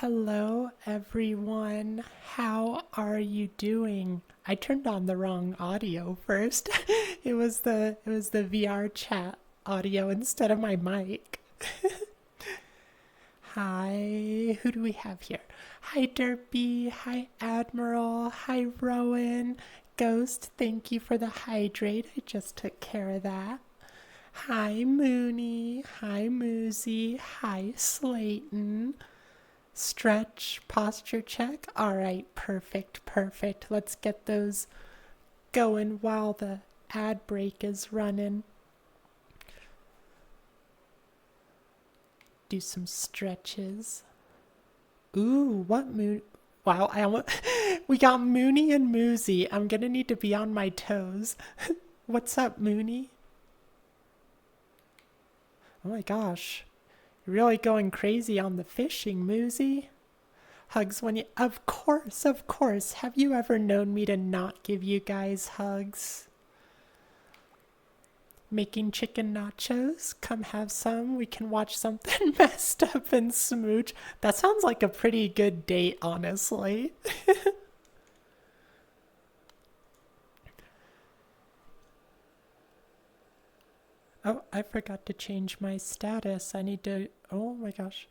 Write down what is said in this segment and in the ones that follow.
Hello everyone. How are you doing? I turned on the wrong audio first. It was the VR chat audio instead of my mic. Hi, who do we have here? Hi Derpy, hi Admiral, hi Rowan. Ghost, thank you for the hydrate. I just took care of that. Hi Mooney, hi Moozy, hi Slayton. Stretch, posture check. All right, perfect, perfect. Let's get those going while the ad break is running. Do some stretches. Ooh, what moon? Wow, we got Mooney and Moozy. I'm gonna need to be on my toes. What's up, Mooney? Oh my gosh. You're really going crazy on the fishing, Moozy. Hugs when you. Of course, of course. Have you ever known me to not give you guys hugs? Making chicken nachos? Come have some. We can watch something messed up and smooch. That sounds like a pretty good date, honestly. Oh, I forgot to change my status. I need to. Oh my gosh.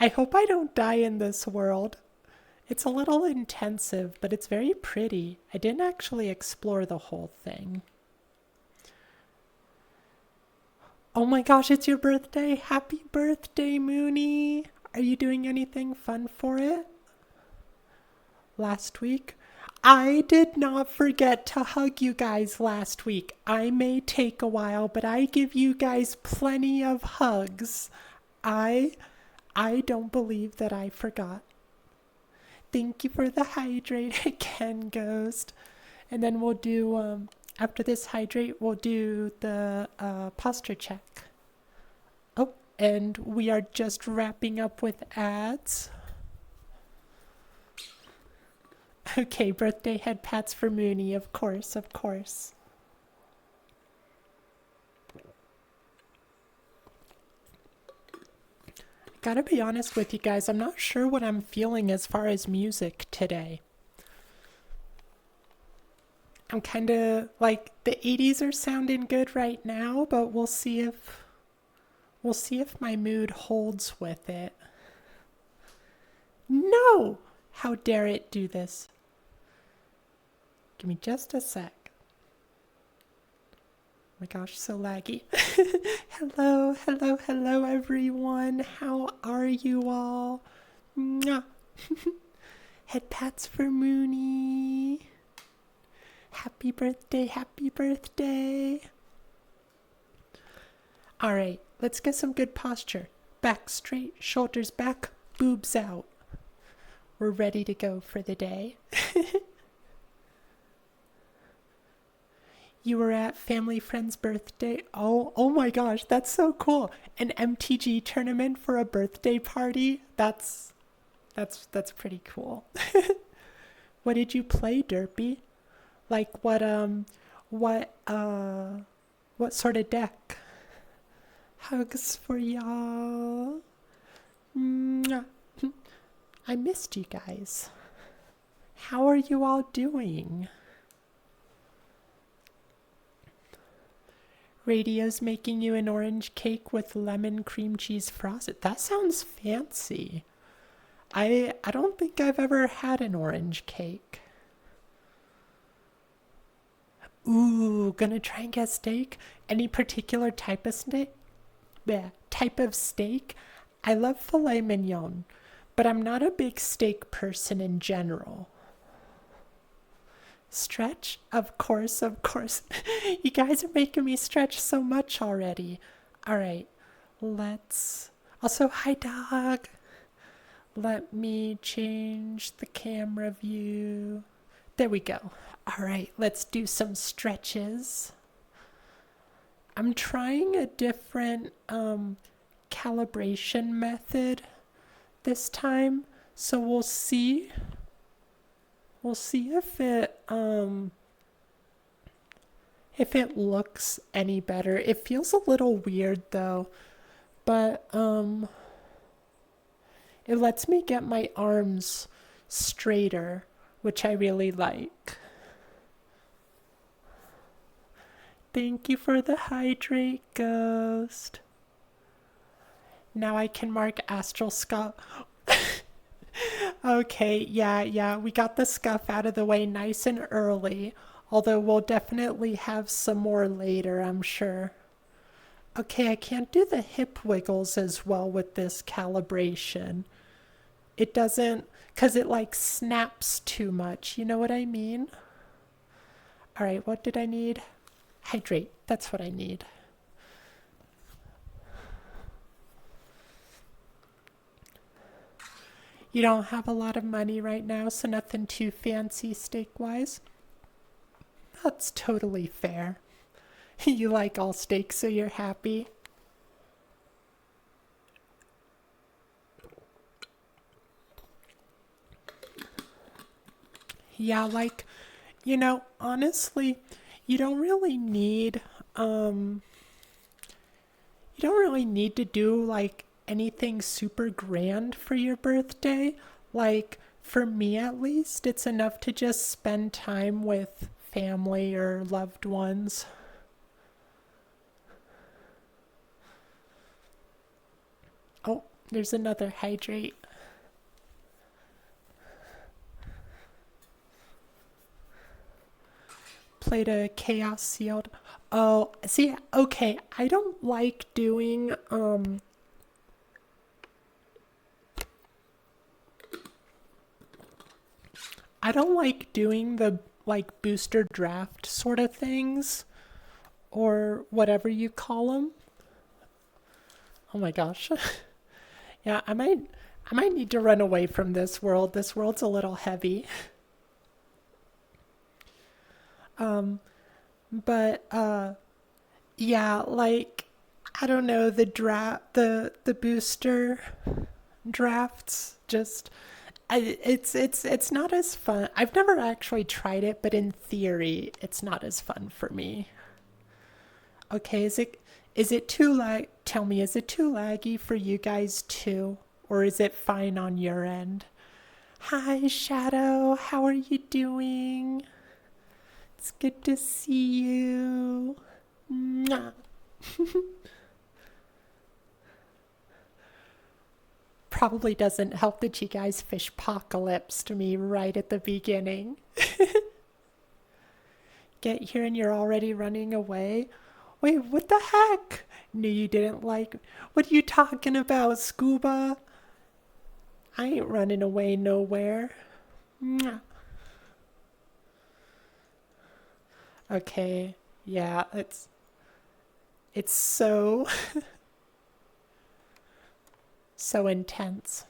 I hope I don't die in this world. It's a little intensive, but it's very pretty. I didn't actually explore the whole thing. Oh my gosh, it's your birthday. Happy birthday, Mooney. Are you doing anything fun for it? Last week? I did not forget to hug you guys last week. I may take a while, but I give you guys plenty of hugs. I I don't believe that I forgot. Thank you for the hydrate again, Ghost. And then we'll do after this hydrate, we'll do the posture check. Oh, and we are just wrapping up with ads. Okay, birthday head pats for Mooney, of course, of course. Gotta be honest with you guys, I'm not sure what I'm feeling as far as music today. I'm kind of like the 80s are sounding good right now, but we'll see if my mood holds with it. No! How dare it do this? Give me just a sec. Oh my gosh, so laggy. Hello, hello, hello, everyone. How are you all? Mwah. Head pats for Mooney. Happy birthday, happy birthday. All right, let's get some good posture. Back straight, shoulders back, boobs out. We're ready to go for the day. You were at family friend's birthday. Oh my gosh, that's so cool. An MTG tournament for a birthday party. That's pretty cool. What did you play, Derpy? Like what sort of deck? Hugs for y'all. Mwah. I missed you guys. How are you all doing? Radio's making you an orange cake with lemon cream cheese frosted. That sounds fancy. I don't think I've ever had an orange cake. Ooh, gonna try and get steak? Any particular type of steak? Yeah, type of steak? I love filet mignon, but I'm not a big steak person in general. Stretch? Of course, of course. You guys are making me stretch so much already. All right, let's. Also, hi, dog. Let me change the camera view. There we go. All right, let's do some stretches. I'm trying a different calibration method this time, so we'll see. We'll see if it looks any better. It feels a little weird though, but It lets me get my arms straighter, which I really like. Thank you for the hydrate, Ghost. Now I can mark Astral Scuff. Okay, yeah, we got the scuff out of the way nice and early. Although we'll definitely have some more later, I'm sure. Okay, I can't do the hip wiggles as well with this calibration. It doesn't, because it like snaps too much. You know what I mean? All right, what did I need? Hydrate. That's what I need. You don't have a lot of money right now, so nothing too fancy steak-wise. That's totally fair. You like all steaks, so you're happy. Yeah, like, honestly, you don't really need you don't really need to do like anything super grand for your birthday. Like, for me at least, it's enough to just spend time with family or loved ones. Oh, there's another hydrate. Played a chaos sealed. Oh, see, okay, I don't like doing I don't like doing the like booster draft sort of things or whatever you call them. Oh my gosh. Yeah, I might need to run away from this world. This world's a little heavy. Um but yeah, like I don't know, the booster drafts just it's not as fun. I've never actually tried it, but in theory, it's not as fun for me. Okay, is it too lag? Tell me, is it too laggy for you guys too, or is it fine on your end? Hi, Shadow. How are you doing? It's good to see you. Mwah. Probably doesn't help that you guys fish apocalypse to me right at the beginning. Get here and you're already running away. Wait, what the heck? No, you didn't like. What are you talking about, Scuba? I ain't running away nowhere. Mwah. Okay, yeah, it's so so intense.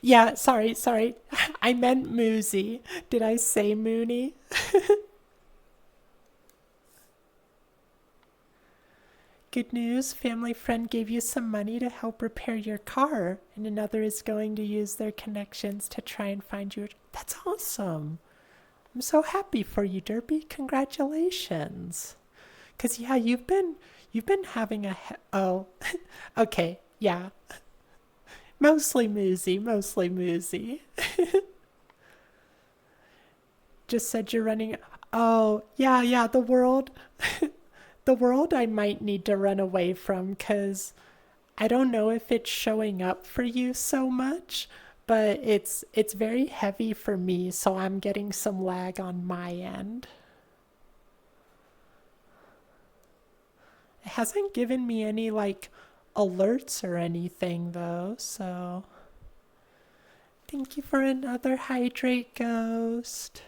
Yeah, sorry. I meant Moozy. Did I say Mooney? Good news, family friend gave you some money to help repair your car, and another is going to use their connections to try and find you. That's awesome. I'm so happy for you, Derpy. Congratulations. Cause yeah, you've been having oh, okay, yeah, mostly Moozy. Just said you're running. Oh, yeah, the world I might need to run away from, cause I don't know if it's showing up for you so much, but it's very heavy for me, so I'm getting some lag on my end. It hasn't given me any like alerts or anything though, so thank you for another hydrate, Ghost.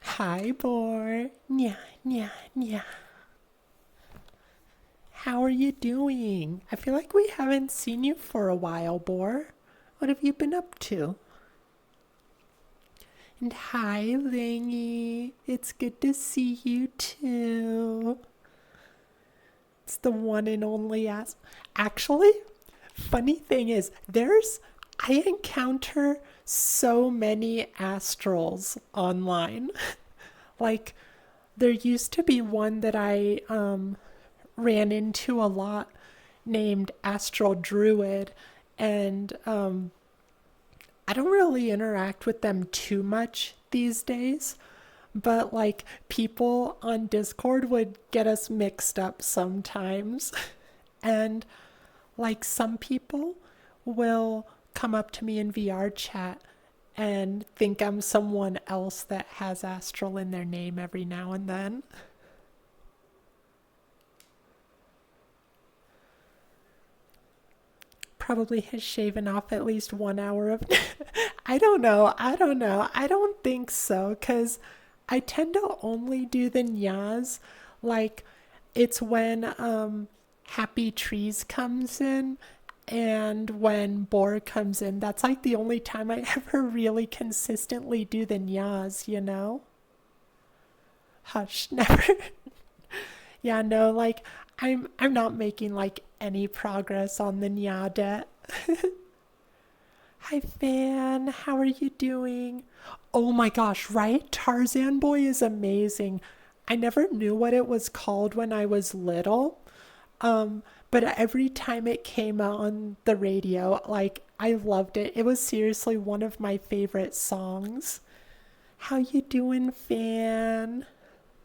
Hi, Boar. Nya, nya, nya. How are you doing? I feel like we haven't seen you for a while, Boar. What have you been up to? And hi, Lingy. It's good to see you too. It's the one and only Actually, funny thing is, I encounter so many astrals online. Like, there used to be one that I ran into a lot named Astral Druid, and I don't really interact with them too much these days, but like people on Discord would get us mixed up sometimes. And like some people will come up to me in VR chat and think I'm someone else that has Astral in their name every now and then. Probably has shaven off at least 1 hour of. I don't know. I don't know. I don't think so, because I tend to only do the nyas. Like, it's when Happy Trees comes in and when Boar comes in. That's like the only time I ever really consistently do the nyas, you know? Hush, never. Yeah, no, like I'm not making like any progress on the nya debt. Hi Fan, how are you doing? Oh my gosh, right? Tarzan Boy is amazing. I never knew what it was called when I was little. But every time it came out on the radio, like I loved it. It was seriously one of my favorite songs. How you doing, Fan?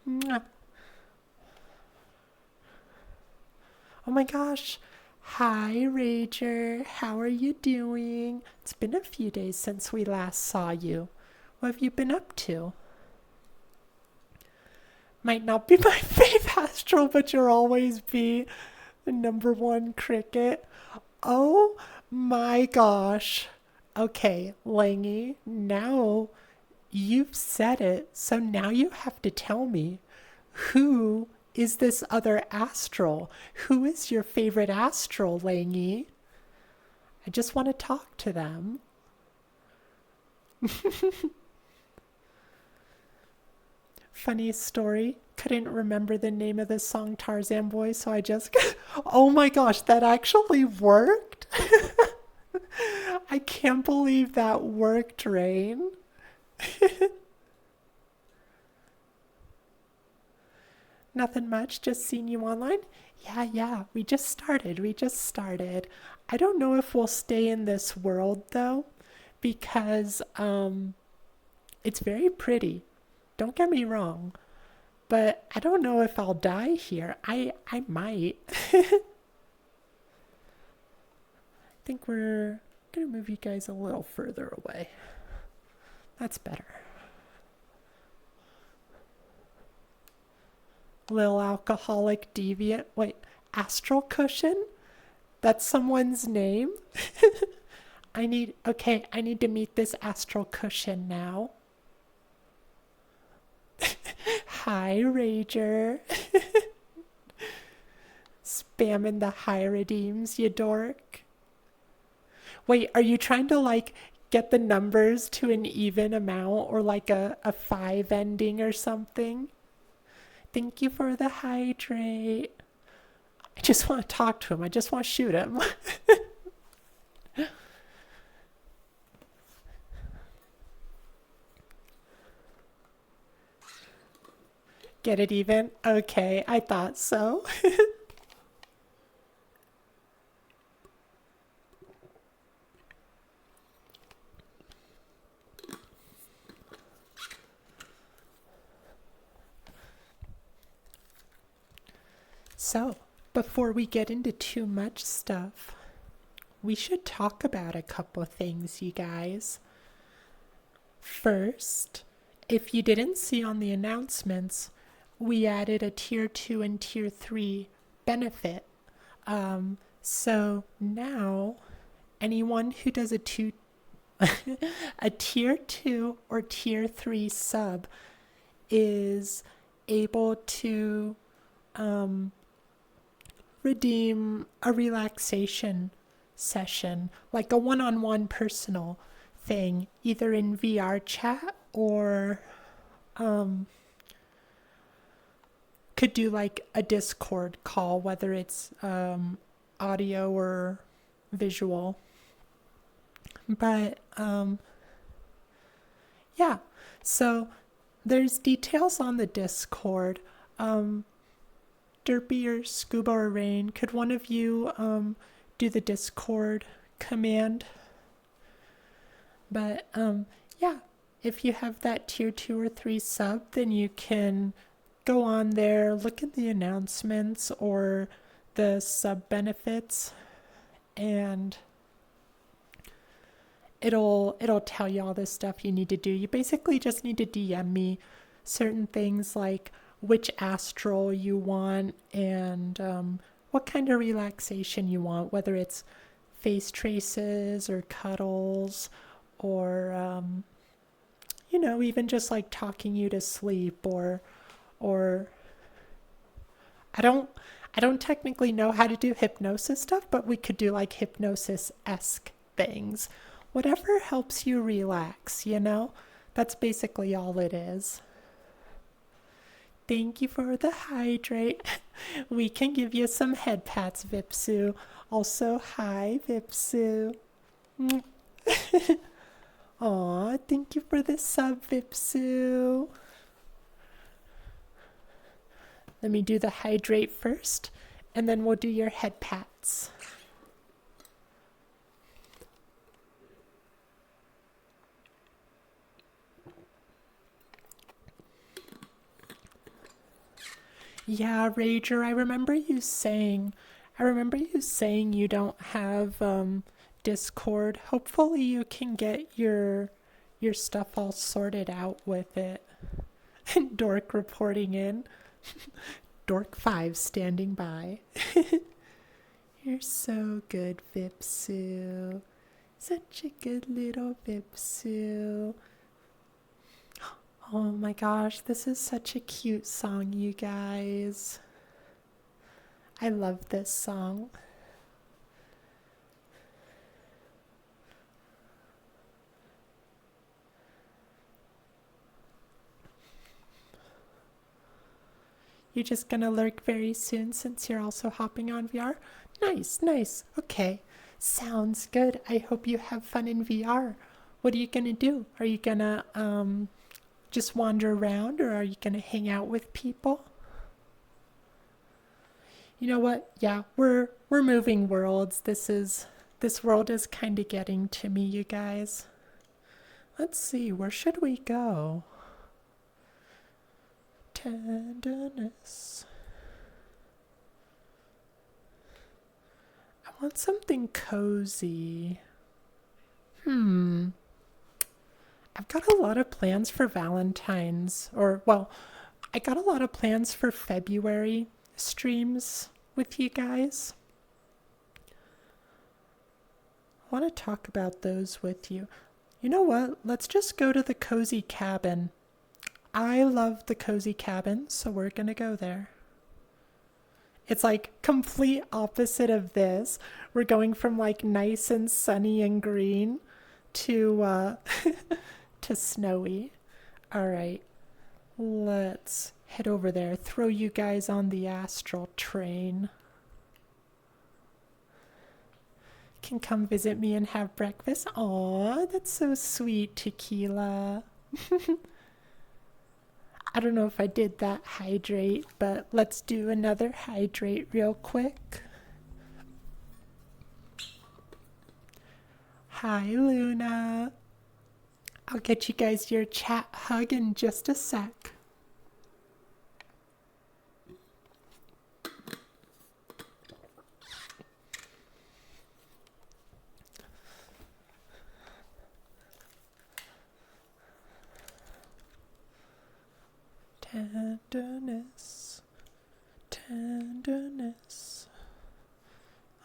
Mwah. Oh my gosh. Hi, Rager. How are you doing? It's been a few days since we last saw you. What have you been up to? Might not be my fave astral, but you'll always be the number one cricket. Oh my gosh. Okay, Langy, now you've said it, so now you have to tell me who is this other astral? Who is your favorite astral, Langy? I just want to talk to them. Funny story. Couldn't remember the name of the song Tarzan Boy, so I just. Oh my gosh, that actually worked? I can't believe that worked, Rain. Nothing much, just seen you online. Yeah, we just started. I don't know if we'll stay in this world though, because it's very pretty. Don't get me wrong, but I don't know if I'll die here. I might. I think we're gonna move you guys a little further away. That's better. Lil Alcoholic Deviant. Wait, Astral Cushion? That's someone's name? I need to meet this Astral Cushion now. Hi, Rager. Spamming the high redeems, you dork. Wait, are you trying to like get the numbers to an even amount or like a 5 ending or something? Thank you for the hydrate. I just want to talk to him. I just want to shoot him. Get it even? Okay, I thought so. So, before we get into too much stuff, we should talk about a couple things, you guys. First, if you didn't see on the announcements, we added a tier 2 and tier 3 benefit. So now anyone who does a a tier 2 or tier 3 sub is able to redeem a relaxation session, like a one-on-one personal thing, either in VR chat or could do like a Discord call, whether it's audio or visual. But yeah, so there's details on the Discord. Derpy or Scuba or Rain, could one of you do the Discord command? But yeah, if you have that tier 2 or 3 sub, then you can go on there, look at the announcements or the sub benefits, and it'll tell you all the stuff you need to do. You basically just need to DM me certain things like which astral you want and what kind of relaxation you want, whether it's face traces or cuddles or even just like talking you to sleep or I don't technically know how to do hypnosis stuff, but we could do like hypnosis-esque things. Whatever helps you relax, That's basically all it is. Thank you for the hydrate. We can give you some head pats, Vipsu. Also, hi, Vipsu. Aw, thank you for the sub, Vipsu. Let me do the hydrate first, and then we'll do your head pats. Yeah, Rager, I remember you saying you don't have Discord. Hopefully you can get your stuff all sorted out with it. Dork reporting in. Dork 5 standing by. You're so good, Vipsu. Such a good little Vipsu. Oh my gosh, this is such a cute song, you guys. I love this song. You're just gonna lurk very soon since you're also hopping on VR? Nice. Okay. Sounds good. I hope you have fun in VR. What are you gonna do? Are you gonna just wander around, or are you gonna hang out with people? You know what? Yeah, we're moving worlds. This world is kind of getting to me, you guys. Let's see, where should we go? Tenderness. I want something cozy. I've got a lot of plans for Valentine's, I got a lot of plans for February streams with you guys. I want to talk about those with you. You know what? Let's just go to the Cozy Cabin. I love the Cozy Cabin, so we're gonna go there. It's like complete opposite of this. We're going from like nice and sunny and green to to snowy. All right, let's head over there. Throw you guys on the astral train. Can come visit me and have breakfast. Aw, that's so sweet, Tequila. I don't know if I did that hydrate, but let's do another hydrate real quick. Hi, Luna. I'll get you guys your chat hug in just a sec. Tenderness.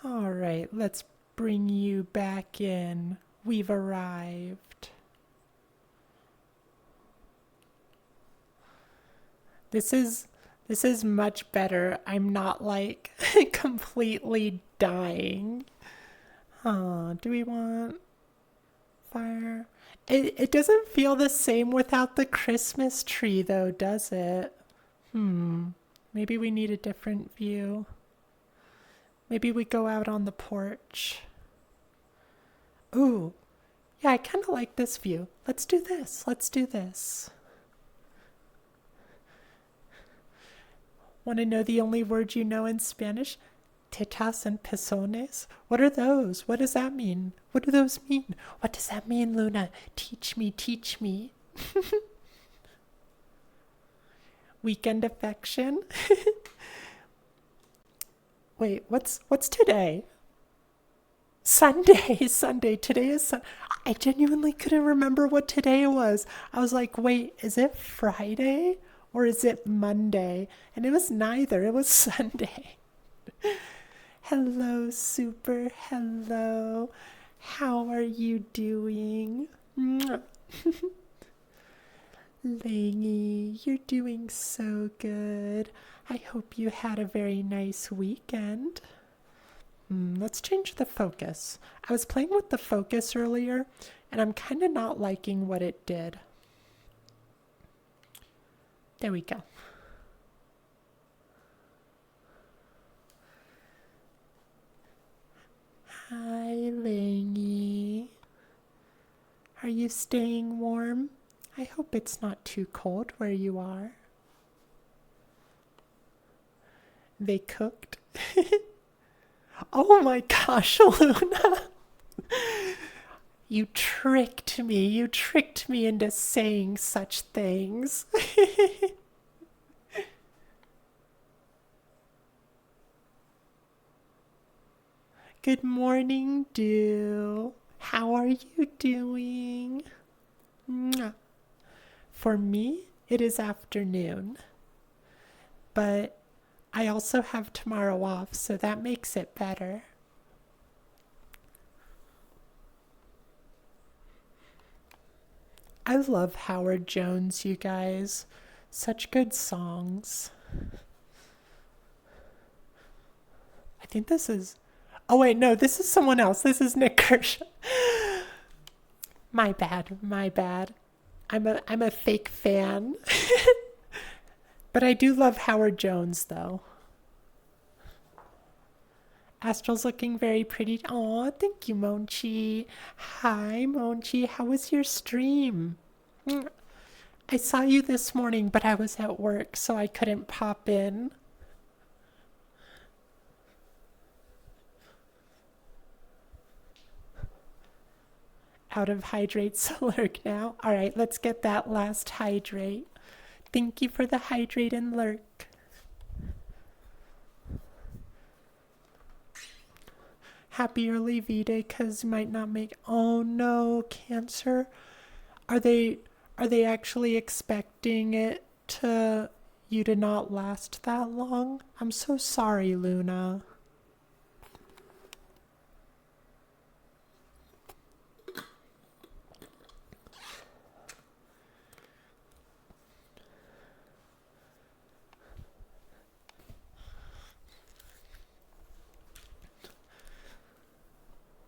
All right, let's bring you back in. We've arrived. This is much better. I'm not like completely dying. Do we want fire? It doesn't feel the same without the Christmas tree though, does it? Maybe we need a different view. Maybe we go out on the porch. Ooh, yeah, I kind of like this view. Let's do this. Let's do this. Want to know the only word you know in Spanish? Tetas and pezones? What are those? What does that mean? What do those mean? What does that mean, Luna? Teach me, teach me. Weekend affection? Wait, what's today? Sunday, Sunday. Today is I genuinely couldn't remember what today was. I was like, wait, is it Friday or is it Monday? And it was neither. It was Sunday. Hello, Super. Hello. How are you doing? Langy, you're doing so good. I hope you had a very nice weekend. Let's change the focus. I was playing with the focus earlier, and I'm kind of not liking what it did. There we go. Hi, Langy. Are you staying warm? I hope it's not too cold where you are. They cooked. Oh my gosh, Luna. You tricked me. You tricked me into saying such things. Good morning, Dew. How are you doing? Mwah. For me, it is afternoon. But I also have tomorrow off, so that makes it better. I love Howard Jones, you guys. Such good songs. I think this is... Oh wait, no, this is someone else. This is Nick Kershaw. My bad, my bad. I'm a fake fan. But I do love Howard Jones, though. Astral's looking very pretty. Aw, thank you, Monchi. Hi, Monchi. How was your stream? I saw you this morning, but I was at work, so I couldn't pop in. Out of hydrates lurk now. All right, let's get that last hydrate. Thank you for the hydrate and lurk. Happy early V-Day, because you might not make... Oh no, Cancer. Are they actually expecting you to not last that long? I'm so sorry, Luna.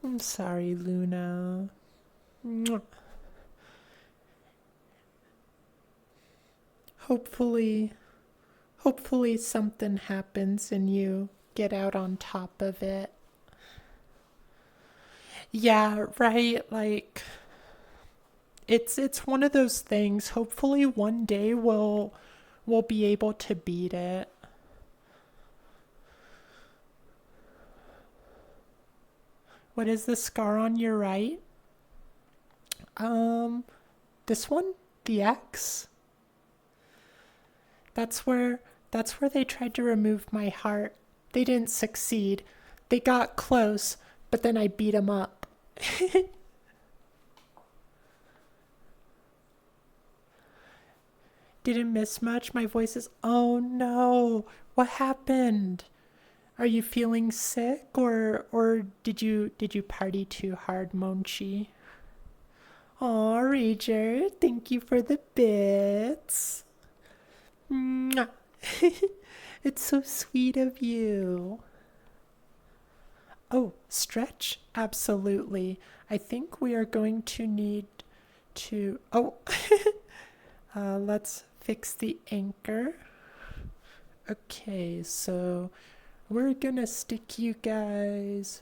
I'm sorry, Luna. Hopefully something happens and you get out on top of it. Yeah, right, like it's one of those things. Hopefully one day we'll be able to beat it. What is the scar on your right? This one? The X? That's where they tried to remove my heart. They didn't succeed. They got close, but then I beat them up. Didn't miss much. My voice is... Oh no. What happened? Are you feeling sick or did you party too hard, Monchi? Aw, Rager, thank you for the bits. Mwah. It's so sweet of you. Oh, stretch? Absolutely. I think we are going to need to... Oh, let's fix the anchor. Okay, so we're gonna stick you guys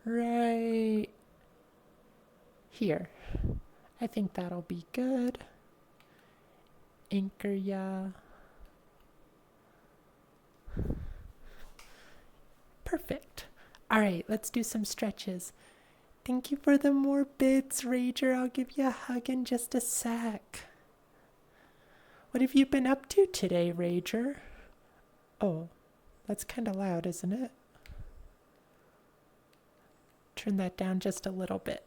right here. I think that'll be good. Anchor ya. Perfect. All right, let's do some stretches. Thank you for the more bits, Rager. I'll give you a hug in just a sec. What have you been up to today, Rager? Oh, that's kind of loud, isn't it? Turn that down just a little bit.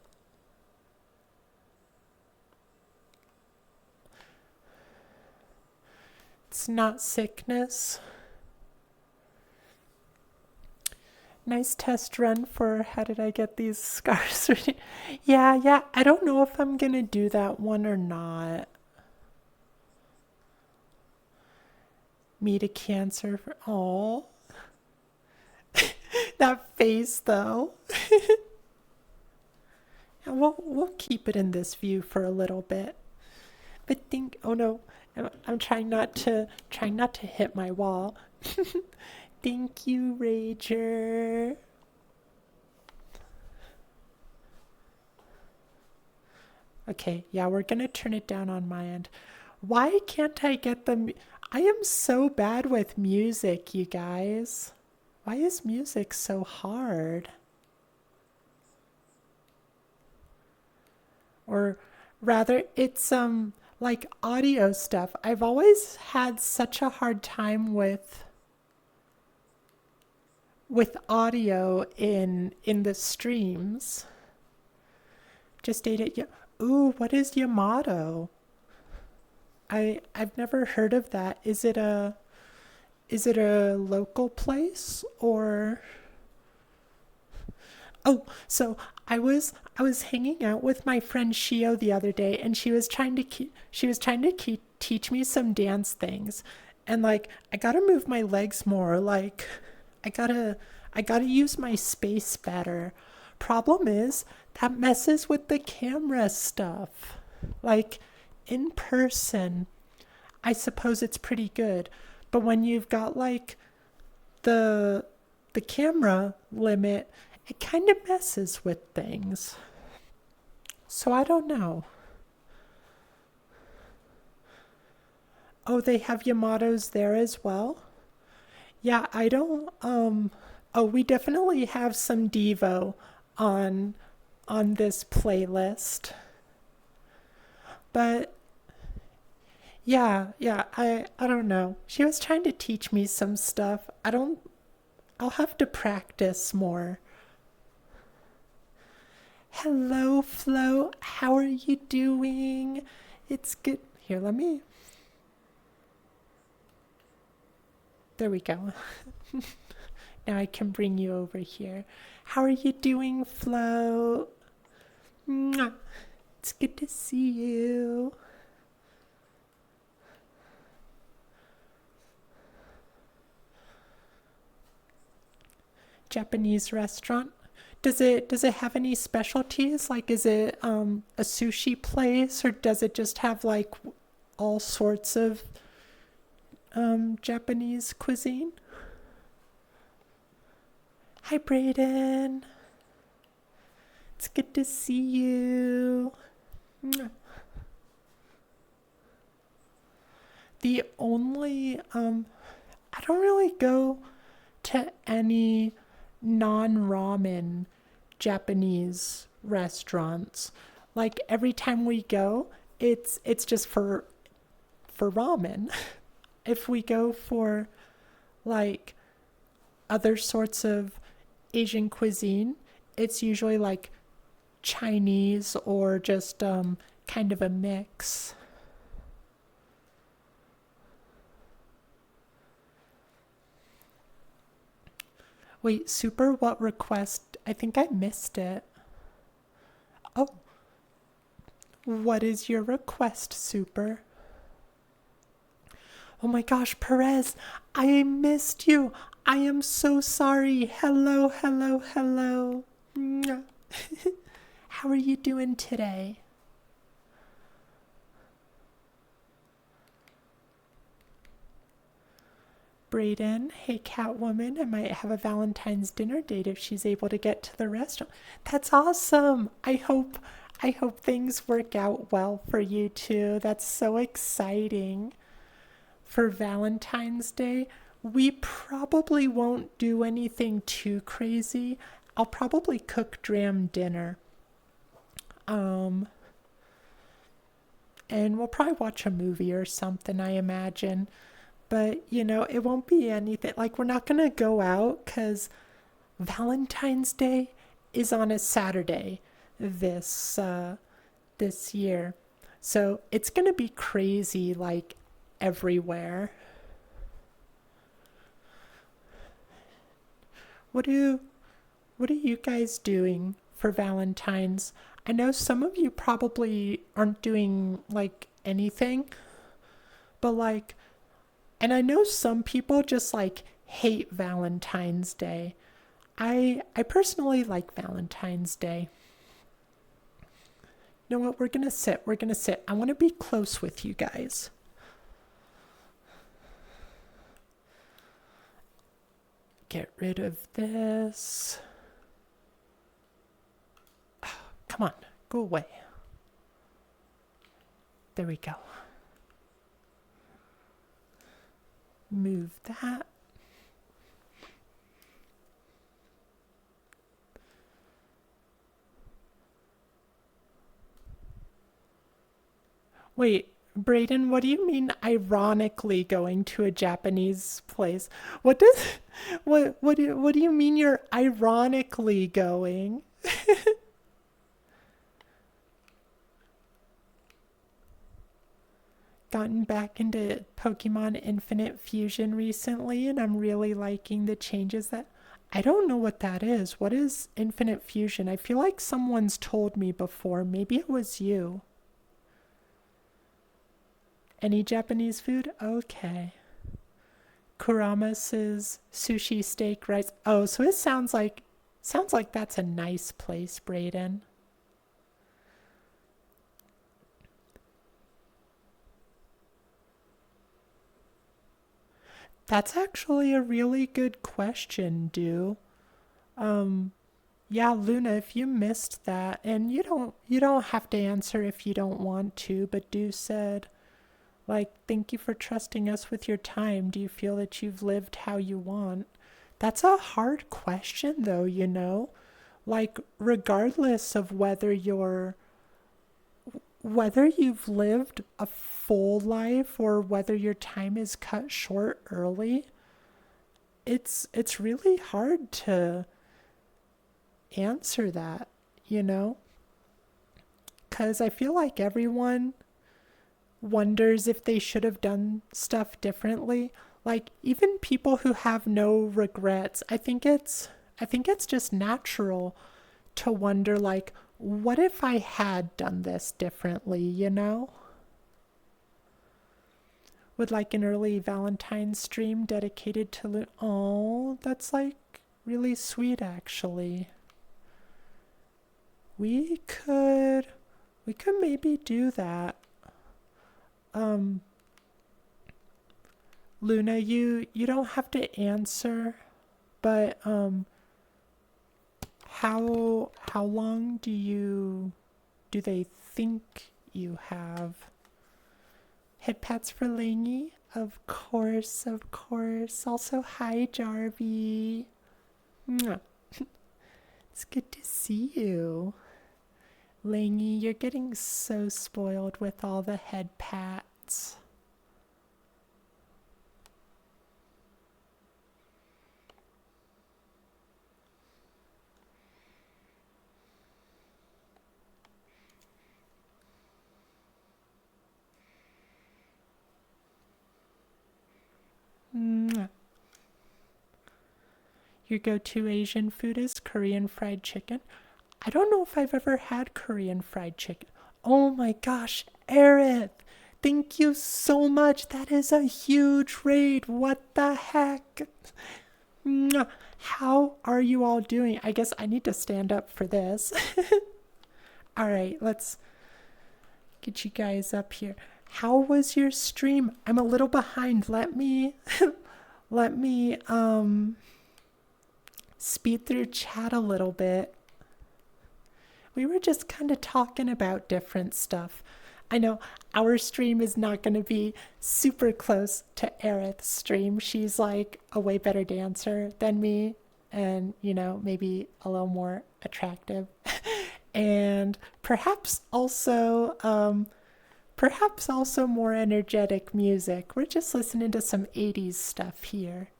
It's not sickness. Nice test run for how did I get these scars. Yeah, I don't know if I'm gonna do that one or not. Meet a cancer for that face though. Yeah, we'll keep it in this view for a little bit. But oh no, I'm trying not to hit my wall. Thank you, Rager. Okay, yeah, we're gonna turn it down on my end. Why can't I get I am so bad with music, you guys. Why is music so hard? Or rather, it's like audio stuff. I've always had such a hard time with audio in the streams. Just ate it. Ooh, what is Yamato? I've never heard of that. Is it a local place or? Oh, so I was hanging out with my friend Shio the other day, and she was trying to teach me some dance things, and like I gotta move my legs more. Like I gotta use my space better. Problem is that messes with the camera stuff. Like in person, I suppose it's pretty good, but when you've got like the camera limit, it kind of messes with things. So I don't know. Oh, they have Yamatos there as well? Yeah, I don't oh, we definitely have some Devo on this playlist. But yeah, I don't know. She was trying to teach me some stuff. I'll have to practice more. Hello, Flo. How are you doing? It's good. Here, let me. There we go. Now I can bring you over here. How are you doing, Flo? Mwah. It's good to see you. Japanese restaurant. Does it have any specialties? Like, is it a sushi place, or does it just have like all sorts of Japanese cuisine? Hi, Brayden. It's good to see you. The only I don't really go to any non-ramen Japanese restaurants. Like every time we go, it's just for ramen. If we go for like other sorts of Asian cuisine, it's usually like Chinese or just kind of a mix. Wait, Super, what request? I think I missed it. Oh, what is your request, Super? Oh my gosh, Perez, I missed you. I am so sorry. Hello, hello, hello. How are you doing today? Brayden, hey Catwoman, I might have a Valentine's dinner date if she's able to get to the restaurant. That's awesome. I hope things work out well for you two. That's so exciting. For Valentine's Day, we probably won't do anything too crazy. I'll probably cook Dram dinner. Um and we'll probably watch a movie or something, I imagine. But, it won't be anything. Like, we're not going to go out because Valentine's Day is on a Saturday this year. So it's going to be crazy, like, everywhere. What are you guys doing for Valentine's? I know some of you probably aren't doing, like, anything, but, like, and I know some people just like hate Valentine's Day. I personally like Valentine's Day. You know what? We're going to sit. We're going to sit. I want to be close with you guys. Get rid of this. Oh, come on. Go away. There we go. Move that. Wait, Brayden, what do you mean ironically going to a Japanese place? What do you mean you're ironically going? Gotten back into Pokemon Infinite Fusion recently, and I'm really liking the changes that. I don't know what that is. What is Infinite Fusion? I feel like someone's told me before. Maybe it was you. Any Japanese food? Okay. Kurama's sushi steak rice. Oh, so it sounds like that's a nice place, Brayden. That's actually a really good question, Do. Um, yeah, Luna, if you missed that, and you don't have to answer if you don't want to, but Do said, like, thank you for trusting us with your time. Do you feel that you've lived how you want? That's a hard question, though. Like, regardless of whether you've lived a full life or whether your time is cut short early, it's really hard to answer that, you know? Cuz I feel like everyone wonders if they should have done stuff differently. Like even people who have no regrets, I think it's just natural to wonder like what if I had done this differently? With like an early Valentine's stream dedicated to oh, that's like really sweet actually. We could we could maybe do that. Um Luna, you don't have to answer, but how long do they think you have? Head pats for Langy? Of course, of course. Also, hi, Jarvie. Mwah. It's good to see you. Langy, you're getting so spoiled with all the head pats. Mwah. Your go-to Asian food is Korean fried chicken. I don't know if I've ever had Korean fried chicken. Oh my gosh, Aerith! Thank you so much. That is a huge raid. What the heck? Mwah. How are you all doing? I guess I need to stand up for this. All right, let's get you guys up here. How was your stream? I'm a little behind. let me speed through chat a little bit. We were just kind of talking about different stuff. I know our stream is not going to be super close to Aerith's stream. She's like a way better dancer than me and, maybe a little more attractive. And perhaps also more energetic music. We're just listening to some 80s stuff here.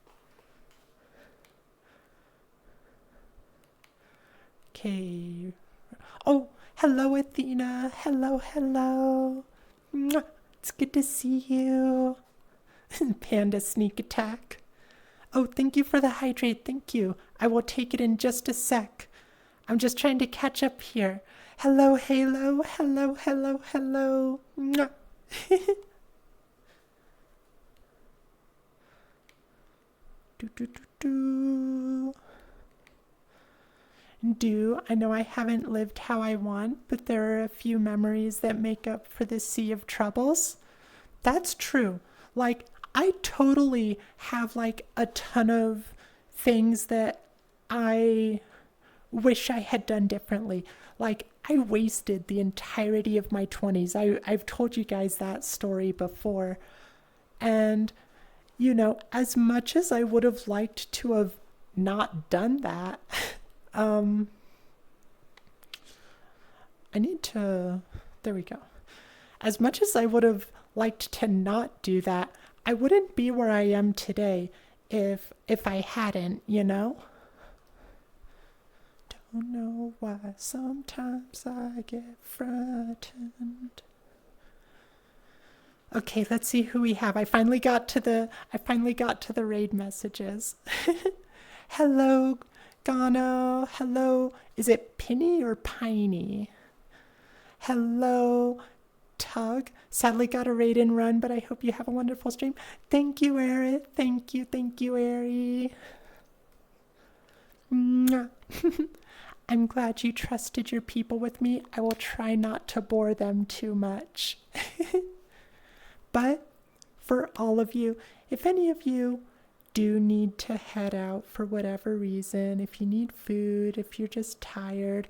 Okay. Oh, hello, Athena. Hello. Mwah. It's good to see you. Panda sneak attack. Oh, thank you for the hydrate. Thank you. I will take it in just a sec. I'm just trying to catch up here. Hello, Halo. Hello. Mwah. I know I haven't lived how I want, but there are a few memories that make up for the sea of troubles. That's true. Like, I totally have like a ton of things that I wish I had done differently. Like, I wasted the entirety of my 20s. I've told you guys that story before. And, as much as I would have liked to have not done that, there we go. As much as I would have liked to not do that, I wouldn't be where I am today if I hadn't. Don't know why sometimes I get frightened. Okay, let's see who we have. I finally got to the raid messages. Hello, Gano. Hello. Is it Penny or Piney? Hello, Tug. Sadly got a raid and run, but I hope you have a wonderful stream. Thank you, Eric. Thank you, Ari. I'm glad you trusted your people with me. I will try not to bore them too much. But for all of you, if any of you do need to head out for whatever reason, if you need food, if you're just tired,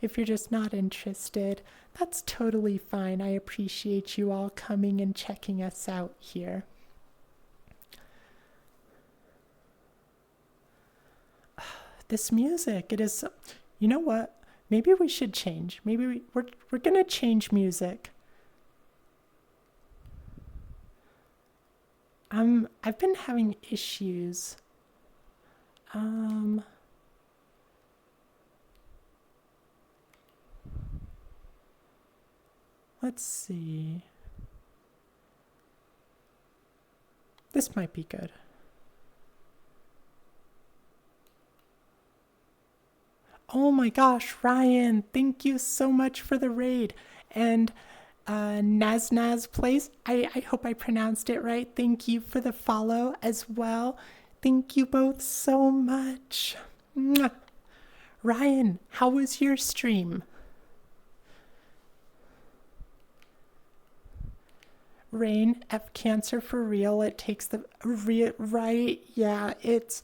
if you're just not interested, that's totally fine. I appreciate you all coming and checking us out here. This music, it is, you know what? Maybe we should change. Maybe we're going to change music. I've been having issues. Let's see. This might be good. Oh my gosh, Ryan, thank you so much for the raid. And Naznaz Place, I hope I pronounced it right. Thank you for the follow as well. Thank you both so much. Mwah. Ryan, how was your stream? Rain, F cancer for real. It takes the right. Yeah, it's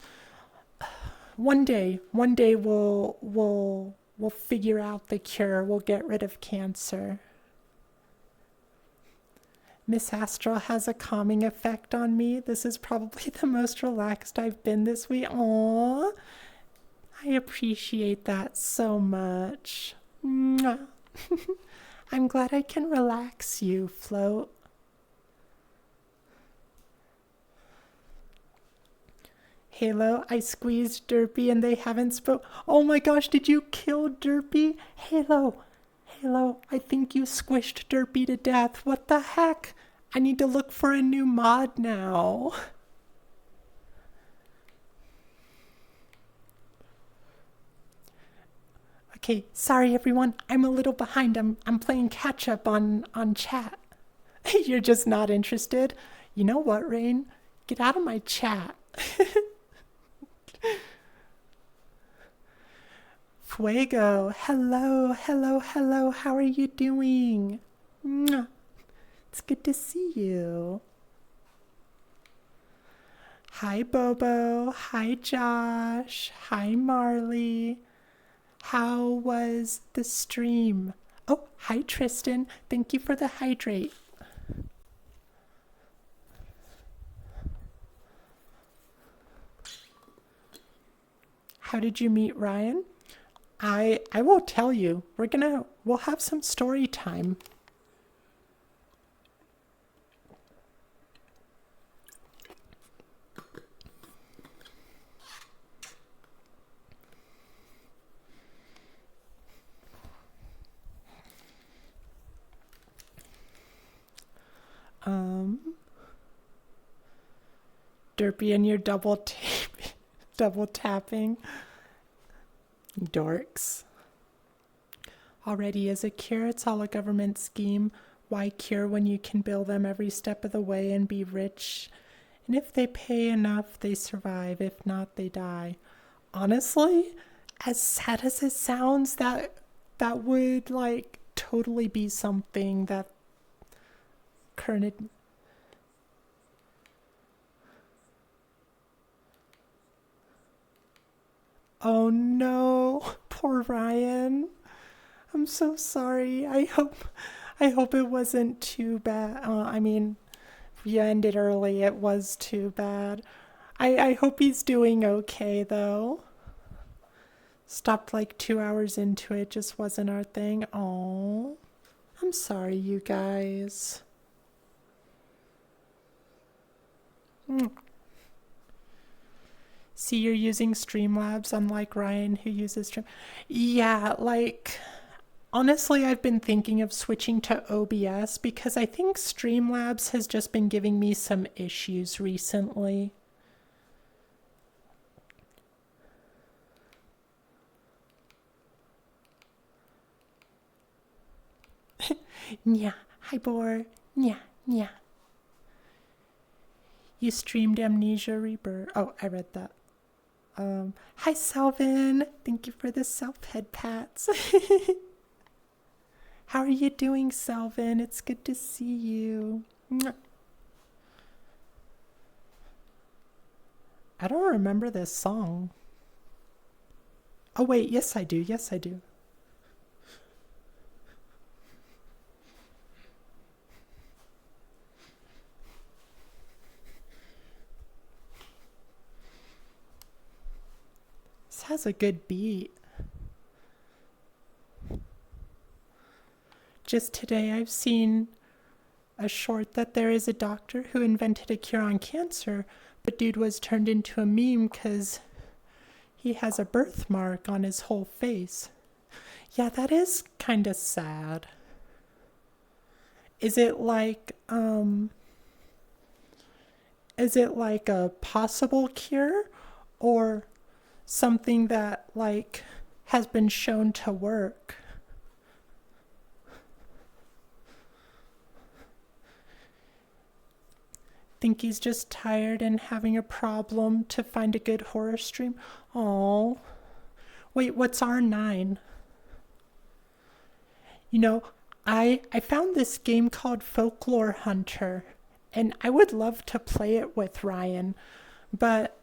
one day we'll figure out the cure. We'll get rid of cancer. Miss Astral has a calming effect on me. This is probably the most relaxed I've been this week. Aww. I appreciate that so much. Mwah. I'm glad I can relax you, Float. Halo, I squeezed Derpy and they haven't spoke. Oh my gosh, did you kill Derpy? Halo, I think you squished Derpy to death. What the heck? I need to look for a new mod now. Okay, sorry everyone. I'm a little behind. I'm playing catch up on chat. You're just not interested? You know what, Rain? Get out of my chat. Fuego, hello. How are you doing? Mwah. It's good to see you. Hi, Bobo. Hi, Josh. Hi, Marley. How was the stream? Oh, hi, Tristan. Thank you for the hydrate. How did you meet Ryan? I will tell you. We'll have some story time. Derpy and your double tapping. Dorks. Already as a cure, it's all a government scheme. Why cure when you can bill them every step of the way and be rich? And if they pay enough, they survive. If not, they die. Honestly, as sad as it sounds, that would like totally be something that current. Oh no, poor Ryan. I'm so sorry. I hope it wasn't too bad. I mean, you ended early. It was too bad. I hope he's doing okay though. Stopped like 2 hours into it. Just wasn't our thing. Oh, I'm sorry, you guys. Mm. See, you're using Streamlabs, unlike Ryan, who uses Stream. Yeah, like honestly, I've been thinking of switching to OBS because I think Streamlabs has just been giving me some issues recently. Yeah, hi Bor. Yeah, yeah. You streamed Amnesia Rebirth. Oh, I read that. Hi Selvin. Thank you for the self head pats. How are you doing, Selvin? It's good to see you. I don't remember this song. Oh wait, yes I do. Yes I do. This has a good beat. Just today I've seen a short that there is a doctor who invented a cure on cancer, but dude was turned into a meme because he has a birthmark on his whole face. Yeah, that is kind of sad. Is it like a possible cure or something that like has been shown to work? Think he's just tired and having a problem to find a good horror stream? Oh, wait, what's R9? You know, I found this game called Folklore Hunter, and I would love to play it with Ryan, but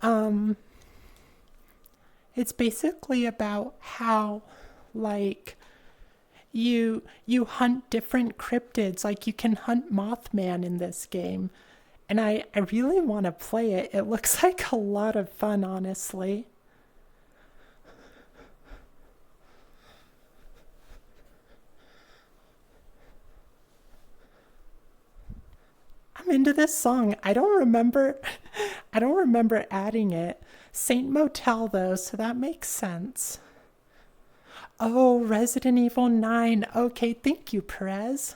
it's basically about how like you hunt different cryptids, like you can hunt Mothman in this game. And I really want to play it. It looks like a lot of fun, honestly. I'm into this song. I don't remember adding it. Saint Motel though, so that makes sense. Oh, Resident Evil 9. Okay, thank you, Perez.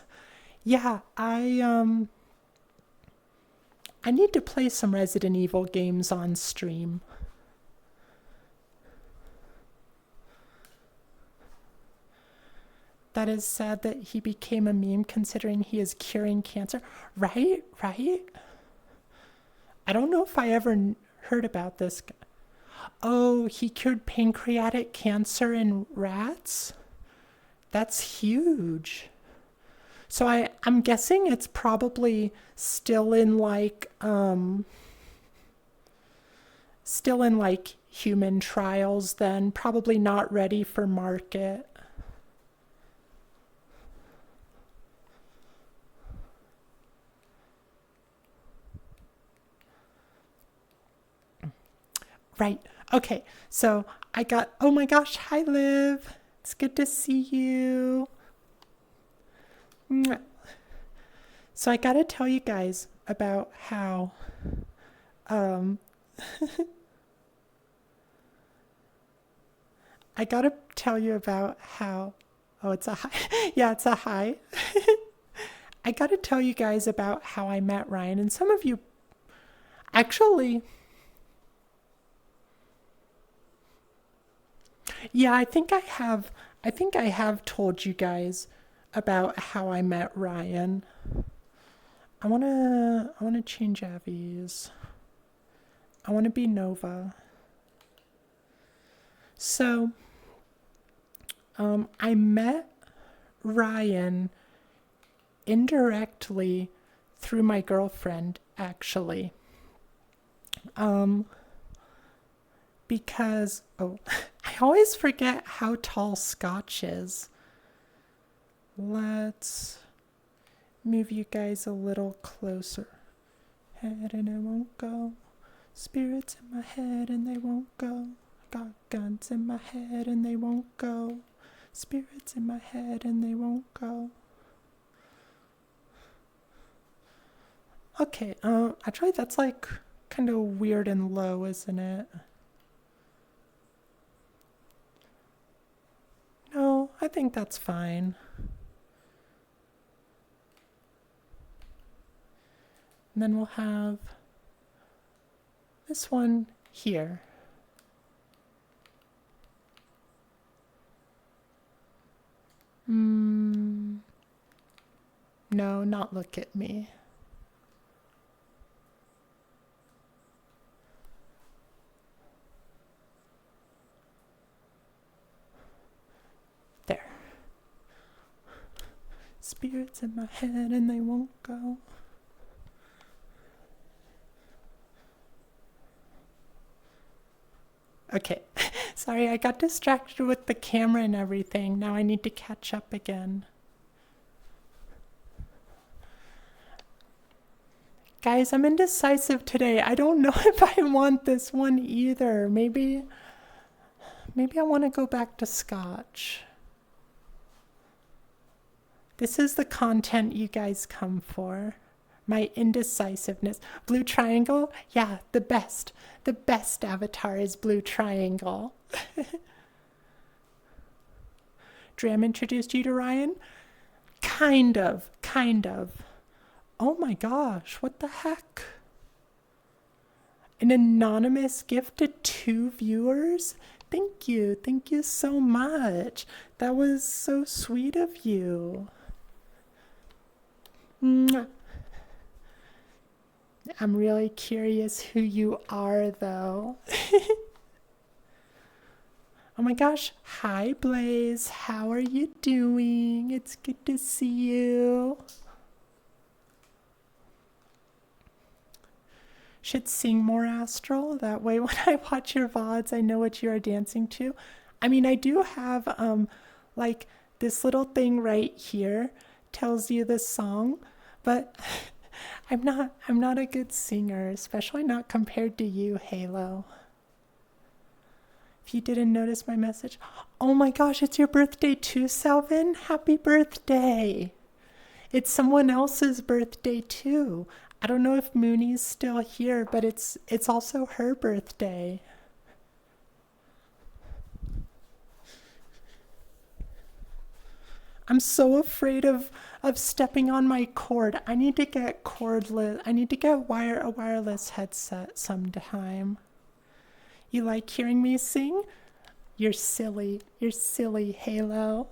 Yeah, I need to play some Resident Evil games on stream. That is sad that he became a meme considering he is curing cancer. Right? Right? I don't know if I ever heard about this. Oh, he cured pancreatic cancer in rats? That's huge. So I'm guessing it's probably still in like Still in like human trials then, probably not ready for market. Right. Okay. So I got, oh my gosh, hi Liv. It's good to see you. So I got to tell you guys about how um I got to tell you about how oh, it's a hi. Yeah, it's a hi. I got to tell you guys about how I met Ryan, and some of you actually, yeah, I think I have told you guys about how I met Ryan. I want to change Avi's. I want to be Nova. So, I met Ryan indirectly through my girlfriend, actually. Because, oh, I always forget how tall Scotch is. Let's move you guys a little closer. Head and it won't go. Spirits in my head and they won't go. Got guns in my head and they won't go. Spirits in my head and they won't go. Okay, actually that's like kind of weird and low, isn't it? No, I think that's fine. And then we'll have this one here. No, not look at me. There. Spirits in my head and they won't go. Okay, sorry, I got distracted with the camera and everything. Now I need to catch up again. Guys, I'm indecisive today. I don't know if I want this one either. Maybe I want to go back to Scotch. This is the content you guys come for. My indecisiveness. Blue triangle? Yeah, the best. The best avatar is blue triangle. Dram introduced you to Ryan? Kind of. Oh my gosh, what the heck? An anonymous gift to 2 viewers? Thank you so much. That was so sweet of you. Mwah. I'm really curious who you are, though. Oh my gosh. Hi, Blaze. How are you doing? It's good to see you. Should sing more, Astral. That way when I watch your VODs, I know what you are dancing to. I mean, I do have, like, this little thing right here tells you the song, but I'm not a good singer, especially not compared to you, Halo. If you didn't notice my message, oh my gosh, it's your birthday too, Salvin. Happy birthday. It's someone else's birthday too. I don't know if Mooney's still here, but it's also her birthday. I'm so afraid of stepping on my cord. I need to get cordless. I need to get a wireless headset sometime. You like hearing me sing? You're silly. You're silly, Halo.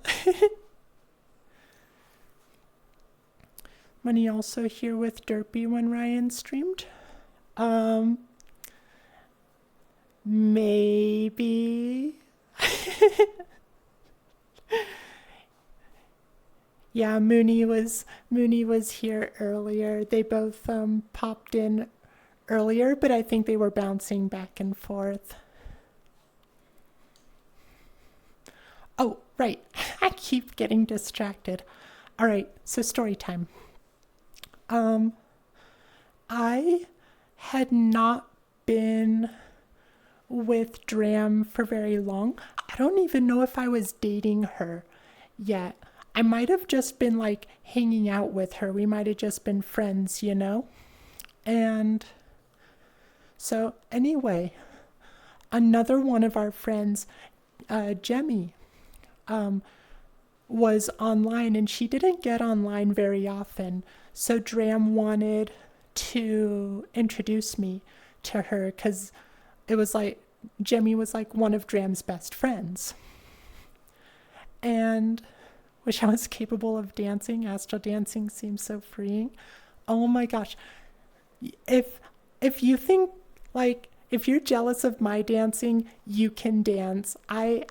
Money also here with Derpy when Ryan streamed. Maybe. Yeah, Mooney was here earlier. They both popped in earlier, but I think they were bouncing back and forth. Oh, right. I keep getting distracted. All right, so story time. Um, I had not been with Dram for very long. I don't even know if I was dating her yet. I might have just been like hanging out with her. We might have just been friends, you know? And so, anyway, another one of our friends, Jemmy, um, was online and she didn't get online very often. So Dram wanted to introduce me to her because it was like Jemmy was like one of Dram's best friends. And wish I was capable of dancing. Astral dancing seems so freeing. Oh my gosh. If if you think like if you're jealous of my dancing, you can dance. I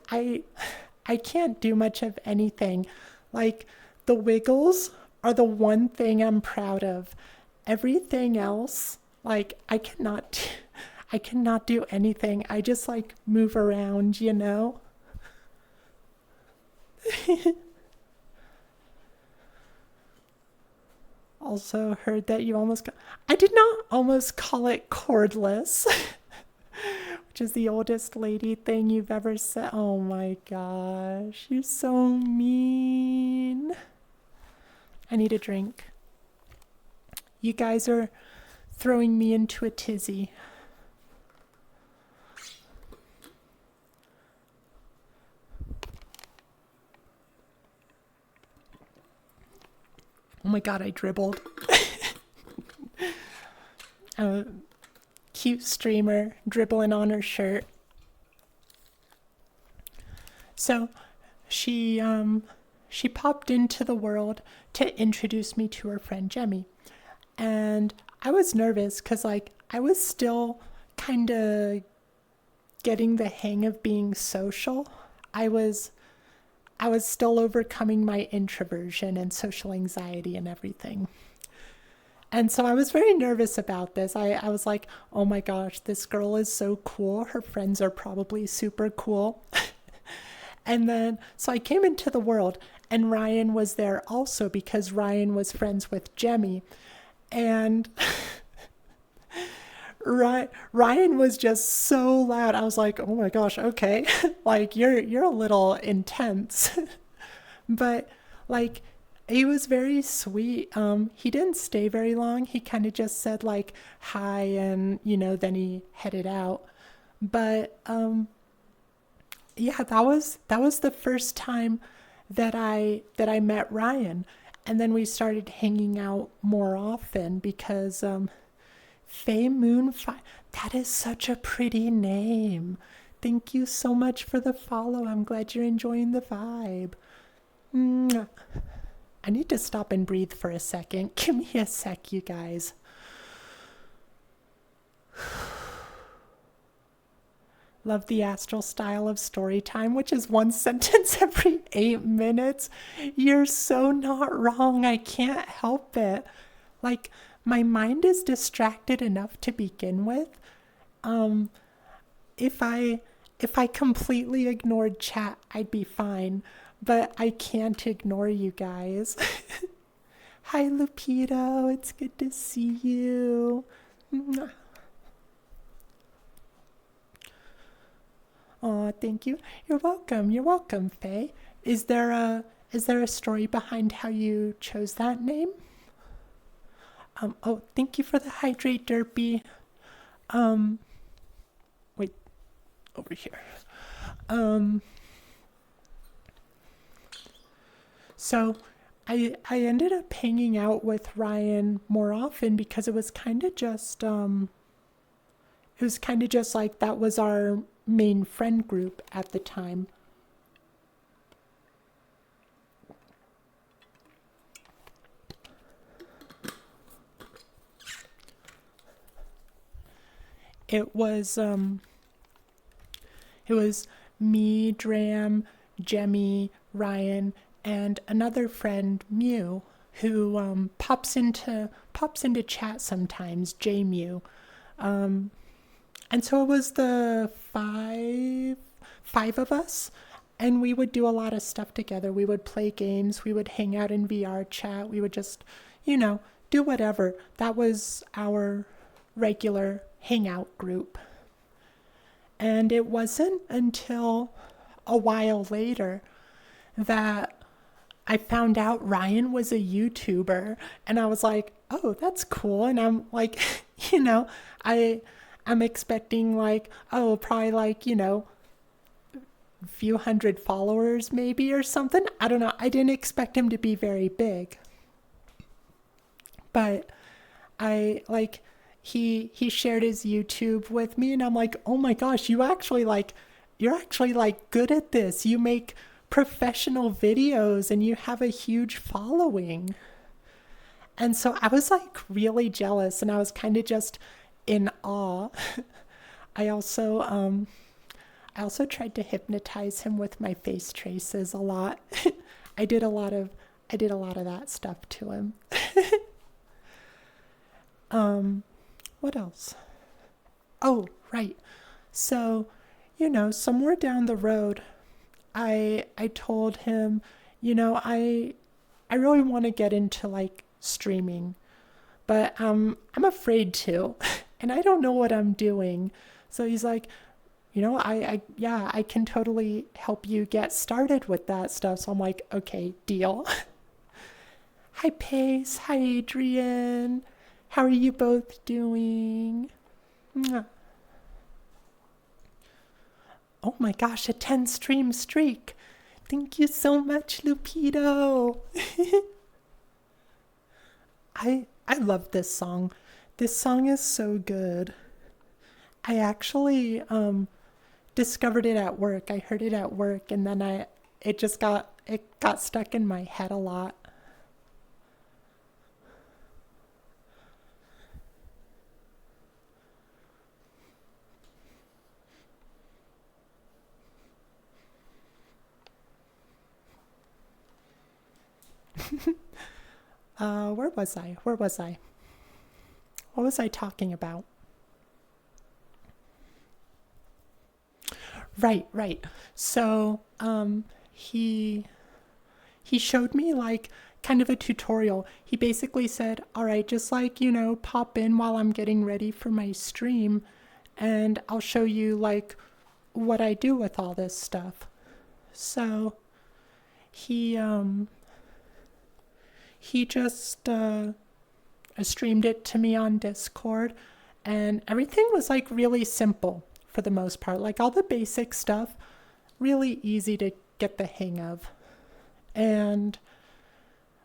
can't do much of anything. Like the wiggles are the one thing I'm proud of. Everything else, like I cannot do anything. I just like move around, you know? Also heard that you almost got, I did not almost call it cordless, which is the oldest lady thing you've ever said. Oh my gosh, you're so mean. I need a drink. You guys are throwing me into a tizzy. Oh my god, I dribbled. A cute streamer dribbling on her shirt. So she popped into the world to introduce me to her friend Jemmy. And I was nervous because like I was still kind of getting the hang of being social. I was I was still overcoming my introversion and social anxiety and everything. And so I was very nervous about this. I was like, oh my gosh, this girl is so cool. Her friends are probably super cool. And then, so I came into the world, and Ryan was there also because Ryan was friends with Jemmy. And Ryan was just so loud. I was like, oh my gosh, okay. Like you're a little intense. But like he was very sweet. He didn't stay very long. He kind of just said like hi and then he headed out. But yeah, that was the first time that I met Ryan. And then we started hanging out more often because Faye Moon that is such a pretty name. Thank you so much for the follow. I'm glad you're enjoying the vibe. Mwah. I need to stop and breathe for a second. Give me a sec, you guys. Love the astral style of story time, which is one sentence every 8 minutes. You're so not wrong. I can't help it. Like, my mind is distracted enough to begin with. Um, if I completely ignored chat, I'd be fine. But I can't ignore you guys. Hi, Lupito. It's good to see you. Oh, thank you. You're welcome. You're welcome, Faye. Is there a story behind how you chose that name? Oh, thank you for the hydrate, Derpy. Um, wait, over here. Um, so I ended up hanging out with Ryan more often because it was kind of just like that was our main friend group at the time. It was it was me, Dram, Jemmy, Ryan, and another friend, Mew, who pops into chat sometimes, J Mew. And so it was the five of us, and we would do a lot of stuff together. We would play games, we would hang out in VR chat, we would just, do whatever. That was our regular hangout group. And it wasn't until a while later that I found out Ryan was a YouTuber, and I was like, "Oh, that's cool." And I'm like, I'm expecting like, oh, probably like, a few hundred followers maybe or something. I don't know. I didn't expect him to be very big. But he shared his YouTube with me, and I'm like, "Oh my gosh, you're actually like good at this. You make professional videos and you have a huge following." And so I was like really jealous, and I was kind of just in awe. I also I also tried to hypnotize him with my face traces a lot. I did a lot of that stuff to him. What else? Oh, right. So, somewhere down the road, I told him, I really want to get into like streaming, but I'm afraid to, and I don't know what I'm doing. So he's like, I can totally help you get started with that stuff. So I'm like, okay, deal. Hi, Pace. Hi, Adrian. How are you both doing? Mwah. Oh my gosh, a 10 stream streak. Thank you so much, Lupito. I love this song. This song is so good. I actually discovered it at work. I heard it at work, and then it got stuck in my head a lot. Where was I? Where was I? What was I talking about? Right. So, he showed me like kind of a tutorial. He basically said, "All right, just like, pop in while I'm getting ready for my stream, and I'll show you like what I do with all this stuff." So, he he just streamed it to me on Discord, and everything was like really simple for the most part. Like all the basic stuff, really easy to get the hang of. And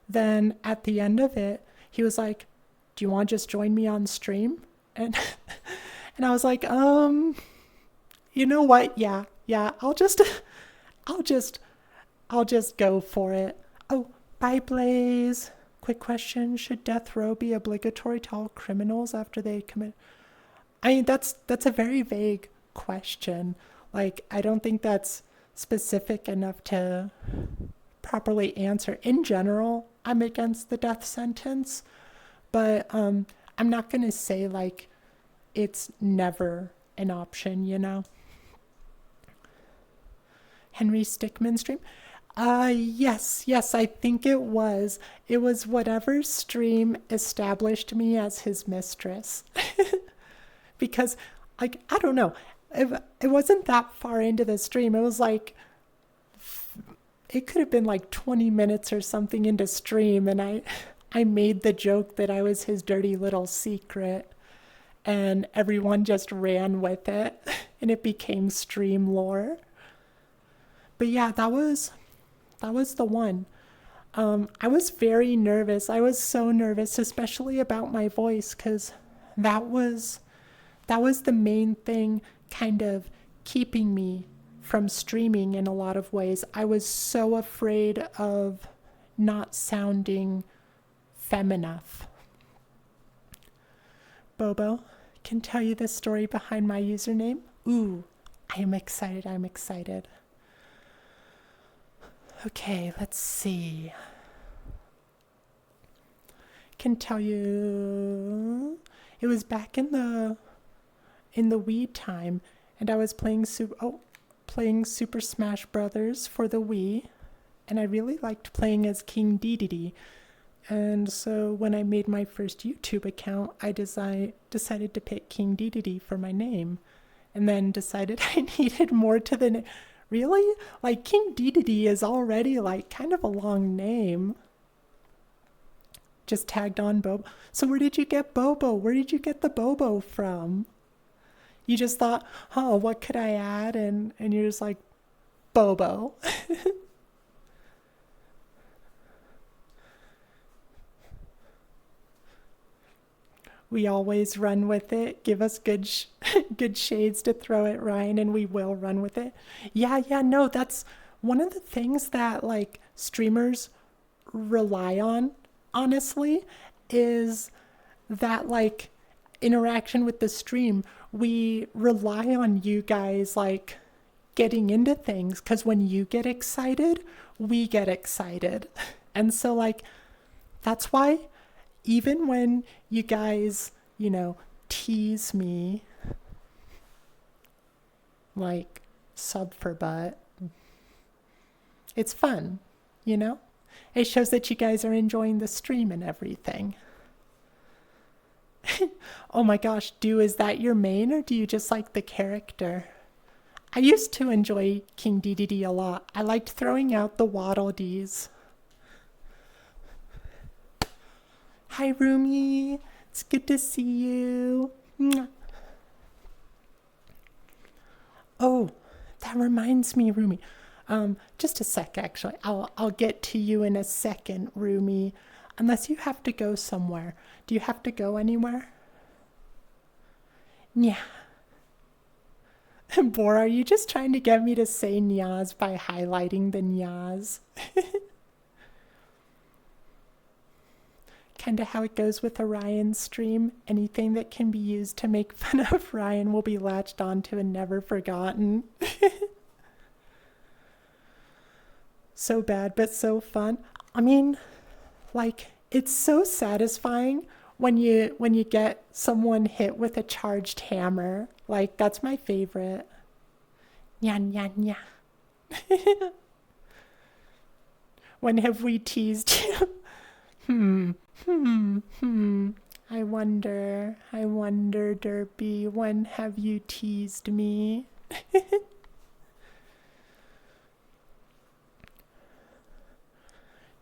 then at the end of it, he was like, "Do you want to just join me on stream?" And and I was like, you know what? Yeah, I'll just I'll just go for it. Oh, bye, Blaze. Quick question: should death row be obligatory to all criminals after they commit? I mean, that's a very vague question. Like, I don't think that's specific enough to properly answer. In general, I'm against the death sentence, but I'm not gonna say like it's never an option. Henry Stickmin stream. Yes, I think it was. It was whatever stream established me as his mistress. Because, like, I don't know. It wasn't that far into the stream. It was like, it could have been like 20 minutes or something into stream, and I made the joke that I was his dirty little secret, and everyone just ran with it, and it became stream lore. But yeah, that was the one. I was very nervous. I was so nervous, especially about my voice, because that was the main thing kind of keeping me from streaming in a lot of ways. I was so afraid of not sounding feminath. Bobo can tell you the story behind my username. Ooh, I am excited. Okay, let's see. Can tell you it was back in the in the Wii time, and I was playing Super Smash Brothers for the Wii, and I really liked playing as King Dedede. And so when I made my first YouTube account, I decided to pick King Dedede for my name, and then decided I needed more to the name. Really? Like, King Dedede is already, like, kind of a long name. Just tagged on Bobo. So where did you get Bobo? Where did you get the Bobo from? You just thought, oh, what could I add? And you're just like, Bobo. We always run with it. Give us good good shades to throw at Ryan, and we will run with it. Yeah, no, that's one of the things that, like, streamers rely on, honestly, is that, like, interaction with the stream. We rely on you guys, like, getting into things, because when you get excited, we get excited. And so, like, that's why even when you guys, tease me, like, sub for butt, it's fun, It shows that you guys are enjoying the stream and everything. Oh my gosh, is that your main, or do you just like the character? I used to enjoy King Dedede a lot. I liked throwing out the Waddle Dees. Hi, Rumi. It's good to see you. Oh, that reminds me, Rumi. Just a sec, actually. I'll get to you in a second, Rumi. Unless you have to go somewhere. Do you have to go anywhere? Yeah. Bor, are you just trying to get me to say nyaz by highlighting the nyaz? Kind of how it goes with a Ryan stream. Anything that can be used to make fun of Ryan will be latched onto and never forgotten. So bad, but so fun. I mean, like, it's so satisfying when you get someone hit with a charged hammer. Like, that's my favorite. Nya, nya, nya. When have we teased you? I wonder, Derpy, when have you teased me?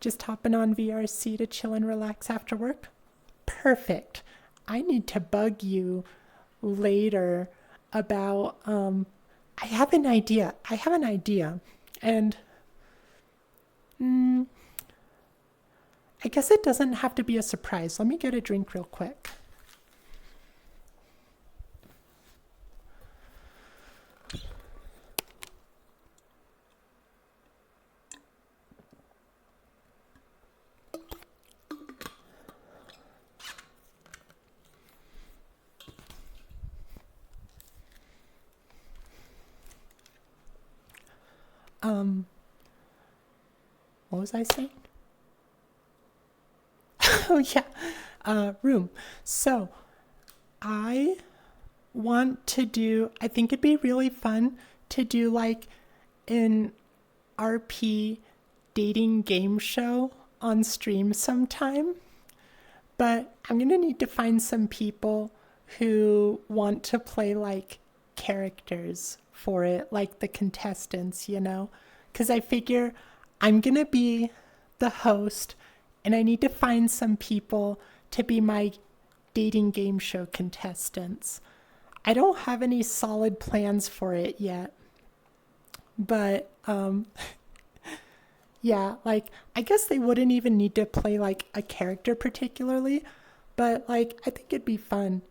Just hopping on VRC to chill and relax after work? Perfect. I need to bug you later about, I have an idea. And, I guess it doesn't have to be a surprise. Let me get a drink real quick. What was I saying? Oh, yeah. Room. So, I think it'd be really fun to do, like, an RP dating game show on stream sometime. But I'm going to need to find some people who want to play, like, characters for it, like the contestants, Because I figure I'm going to be the host, and I need to find some people to be my dating game show contestants. I don't have any solid plans for it yet. But, yeah, like, I guess they wouldn't even need to play, like, a character particularly. But, like, I think it'd be fun,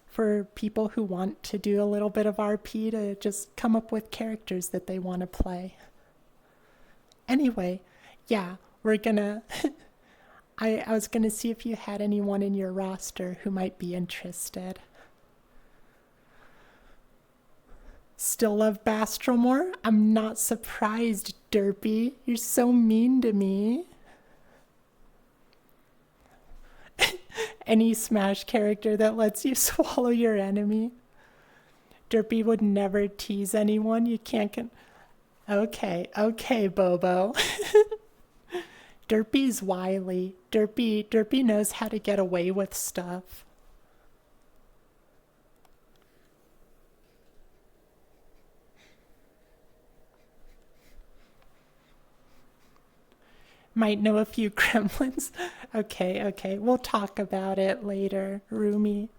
for people who want to do a little bit of RP to just come up with characters that they want to play. Anyway, yeah, we're gonna... I was gonna see if you had anyone in your roster who might be interested. Still love Bastromore? I'm not surprised, Derpy. You're so mean to me. Any Smash character that lets you swallow your enemy. Derpy would never tease anyone. You can't. Okay, okay, Bobo. Derpy's wily. Derpy knows how to get away with stuff. Might know a few gremlins. Okay. We'll talk about it later, Rumi.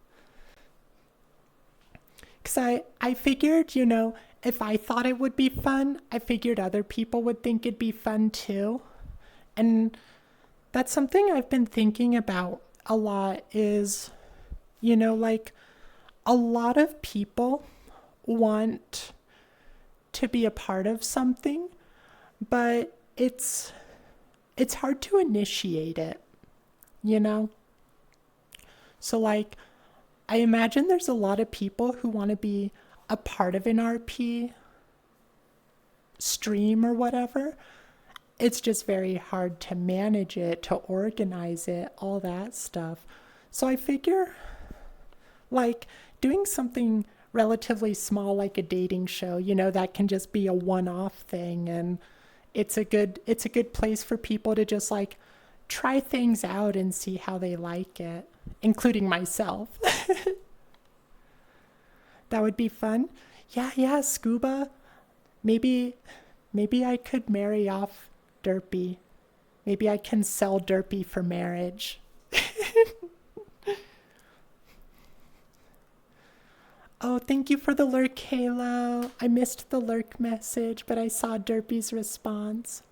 Because I figured, if I thought it would be fun, I figured other people would think it'd be fun too. And that's something I've been thinking about a lot is, like a lot of people want to be a part of something, but it's hard to initiate it, you know? So like I imagine there's a lot of people who want to be a part of an RP stream or whatever. It's just very hard to manage it, to organize it, all that stuff. So I figure like doing something relatively small like a dating show, that can just be a one-off thing, and it's a good place for people to just like try things out and see how they like it, including myself. That would be fun. Yeah, Scuba. Maybe I could marry off Derpy. Maybe I can sell Derpy for marriage. Oh, thank you for the lurk, Halo. I missed the lurk message, but I saw Derpy's response.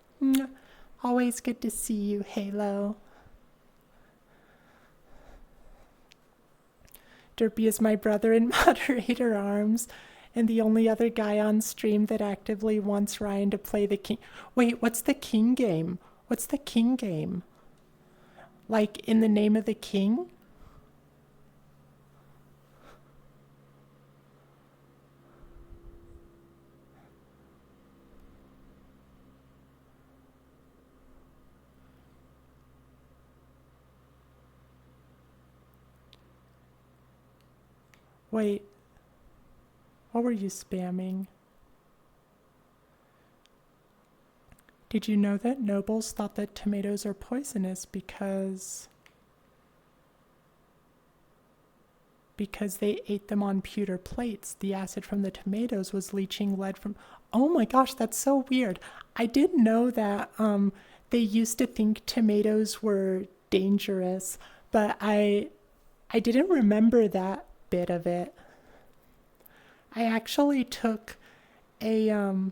Always good to see you, Halo. Derpy is my brother in moderator arms, and the only other guy on stream that actively wants Ryan to play the king. Wait, what's the king game? What's the king game? Like, in the name of the king? Wait, what were you spamming? Did you know that nobles thought that tomatoes are poisonous because they ate them on pewter plates? The acid from the tomatoes was leaching lead from... Oh my gosh, that's so weird. I did know that they used to think tomatoes were dangerous, but I didn't remember that bit of it. I actually took a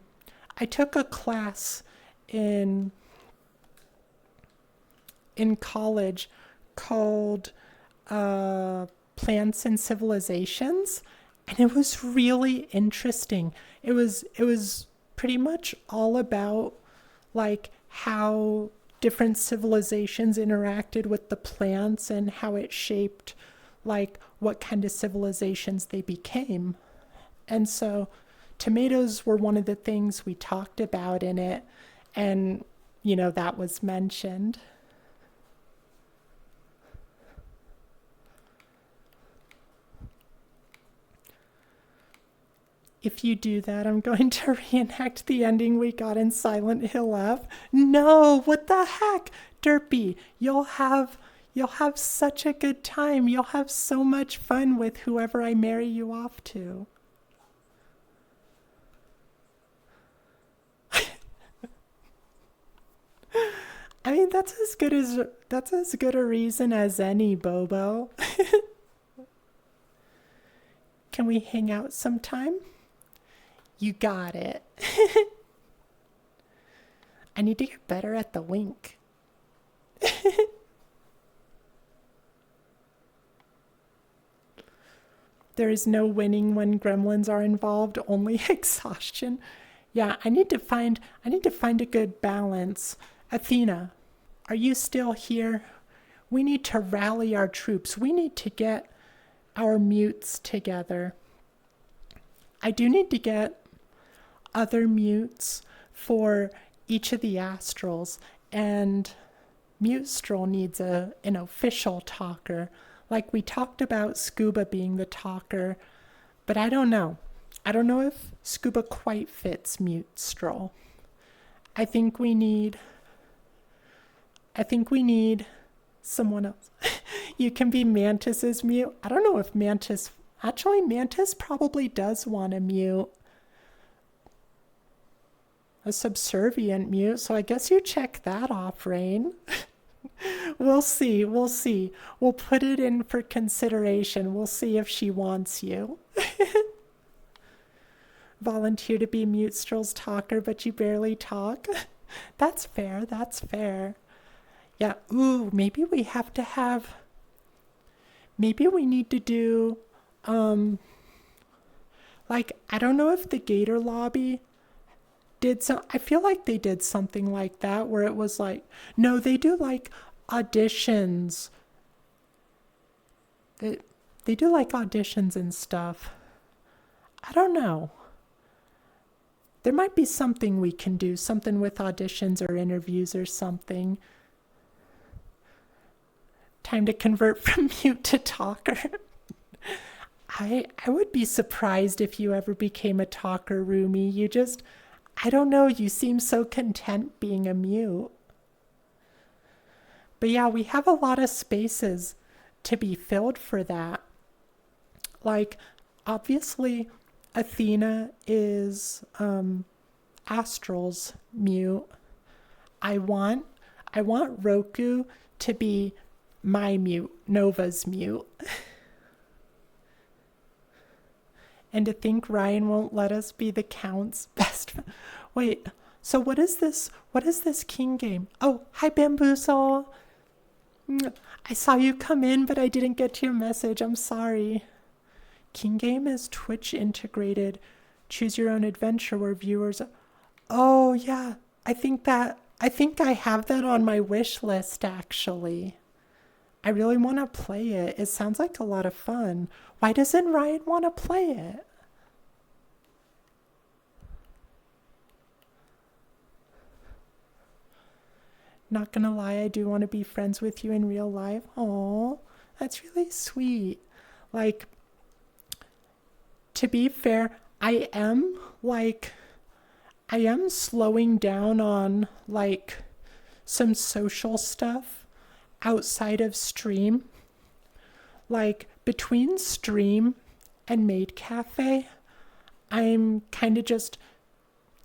class in college called Plants and Civilizations, and it was really interesting. It was pretty much all about like how different civilizations interacted with the plants and how it shaped like what kind of civilizations they became. And so tomatoes were one of the things we talked about in it, and that was mentioned. If you do that, I'm going to reenact the ending we got in Silent Hill F. No, what the heck? Derpy, you'll have such a good time. You'll have so much fun with whoever I marry you off to. I mean, that's as good a reason as any, Bobo. Can we hang out sometime? You got it. I need to get better at the wink. There is no winning when gremlins are involved, only exhaustion. Yeah, I need to find a good balance. Athena, are you still here? We need to rally our troops. We need to get our mutes together. I do need to get other mutes for each of the astrals, and Mutestral needs an official talker. Like we talked about Scuba being the talker, but I don't know. I don't know if Scuba quite fits mute Stroll. I think we need someone else. You can be Mantis's mute. I don't know if Mantis probably does want a mute. A subservient mute, so I guess you check that off, Rain. We'll see. We'll put it in for consideration. We'll see if she wants you. Volunteer to be Mute Stroll's talker, but you barely talk. That's fair. Yeah, ooh, maybe we need to do, I don't know if the Gator Lobby I feel like they did something like that where it was like, no, they do like auditions. They do like auditions and stuff. I don't know. There might be something we can do, something with auditions or interviews or something. Time to convert from mute to talker. I would be surprised if you ever became a talker, Rumi. I don't know, you seem so content being a mute. But yeah, we have a lot of spaces to be filled for that. Like, obviously, Athena is Astral's mute. I want Roku to be my mute, Nova's mute. And to think Ryan won't let us be the Count's best friend. Wait, so what is this King game? Oh, hi Bamboozle. I saw you come in, but I didn't get to your message. I'm sorry. King game is Twitch integrated. Choose your own adventure where viewers... Oh, yeah. I think I have that on my wish list, actually. I really want to play it. It sounds like a lot of fun. Why doesn't Ryan want to play it? Not gonna lie, I do want to be friends with you in real life. Aw, that's really sweet. Like, to be fair, I am slowing down on, some social stuff outside of stream. Like, between stream and Maid Cafe, I'm kind of just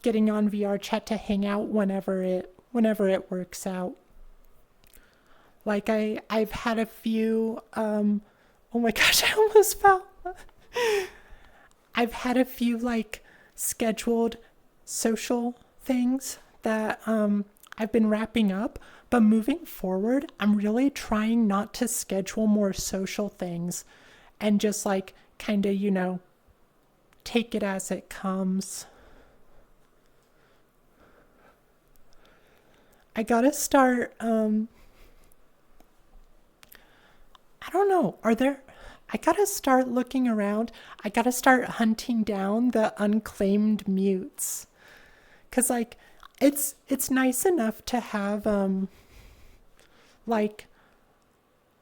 getting on VR chat to hang out whenever it works out. Like, I've had a few, oh my gosh, I almost fell. I've had a few, scheduled social things that, I've been wrapping up, but moving forward, I'm really trying not to schedule more social things and just kind of, take it as it comes. I gotta start, I don't know, I gotta start looking around. I gotta start hunting down the unclaimed mutes. 'Cause it's nice enough to have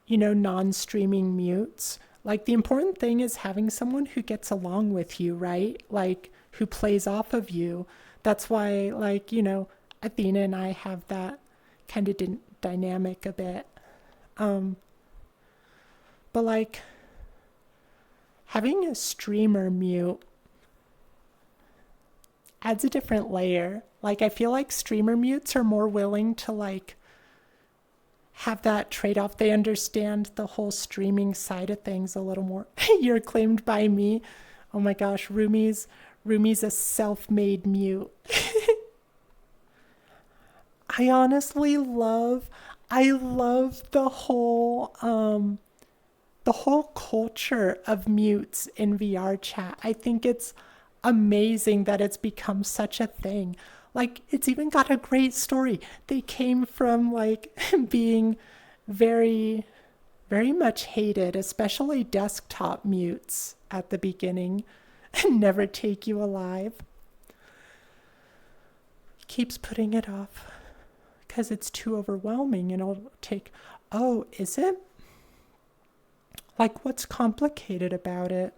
non-streaming mutes. The important thing is having someone who gets along with you, right? Who plays off of you. That's why Athena and I have that kind of dynamic a bit. But having a streamer mute adds a different layer. I feel like streamer mutes are more willing to have that trade-off. They understand the whole streaming side of things a little more. You're claimed by me. Oh my gosh, Rumi's a self-made mute. I honestly love the whole culture of mutes in VR chat. I think it's amazing that it's become such a thing. It's even got a great story. They came from being very, very much hated, especially desktop mutes at the beginning, and never take you alive. He keeps putting it off because it's too overwhelming and it'll take... Oh, is it? What's complicated about it?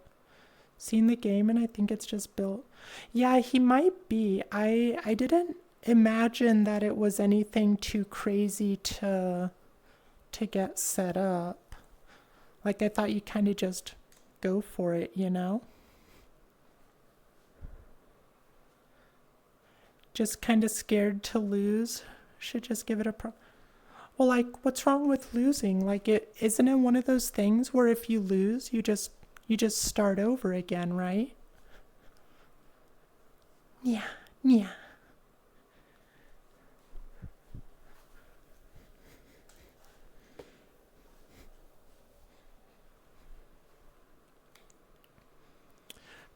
seen the game and I think it's just built. Yeah, he might be. I didn't imagine that it was anything too crazy to get set up. Like I thought you kind of just go for it, you know? Just kind of scared to lose. Should just give it a Well, like what's wrong with losing? Like it isn't it one of those things where if you lose, you just start over again, right? Yeah. Yeah.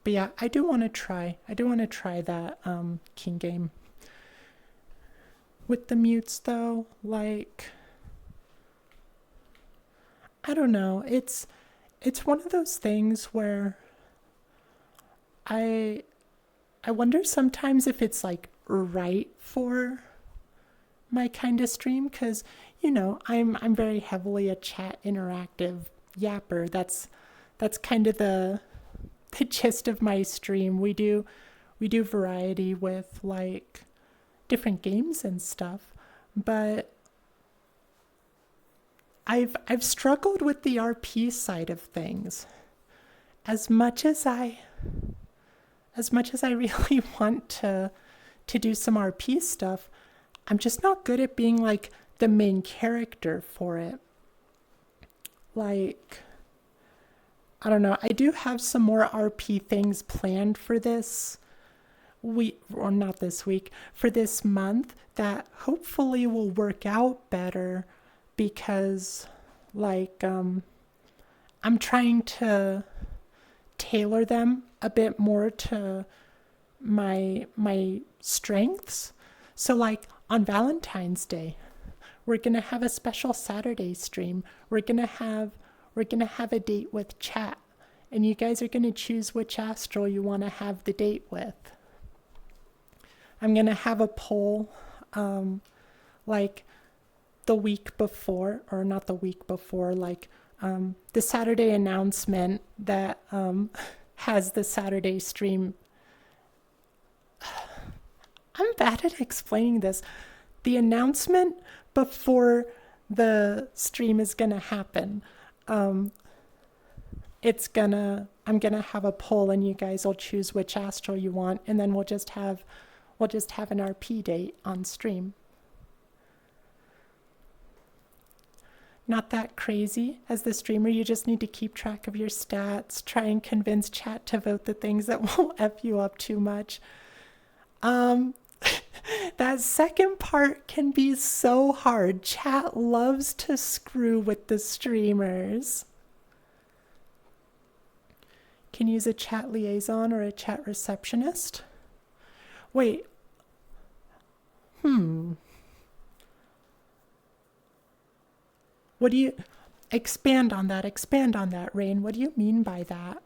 But yeah, I do want to try. I do want to try that king game. With the mutes though, like I don't know. It's one of those things where I I wonder sometimes if it's like right for my kind of stream cuz I'm very heavily a chat interactive yapper. That's kind of the gist of my stream. We do variety with like different games and stuff, but I've struggled with the RP side of things. As much as I as much as I really want to do some RP stuff, I'm just not good at being like the main character for it. Like I don't know. I do have some more RP things planned for this week, or not this week, for this month that hopefully will work out better because, like, I'm trying to tailor them a bit more to my strengths. So, like, on Valentine's Day, we're gonna have a special Saturday stream. We're gonna have a date with chat, and you guys are gonna choose which astral you want to have the date with. I'm gonna have a poll, like the week before, or not the week before, like the Saturday announcement that has the Saturday stream. I'm bad at explaining this. The announcement before the stream is gonna happen. Um, I'm gonna have a poll and you guys will choose which astral you want, and then we'll just have an RP date on stream. Not that crazy. As the streamer, you just need to keep track of your stats, try and convince chat to vote the things that won't F you up too much. Um, that second part can be so hard. Chat loves to screw with the streamers. Can use a chat liaison or a chat receptionist. Wait. Hmm. What do you expand on that? Expand on that, Rain. What do you mean by that?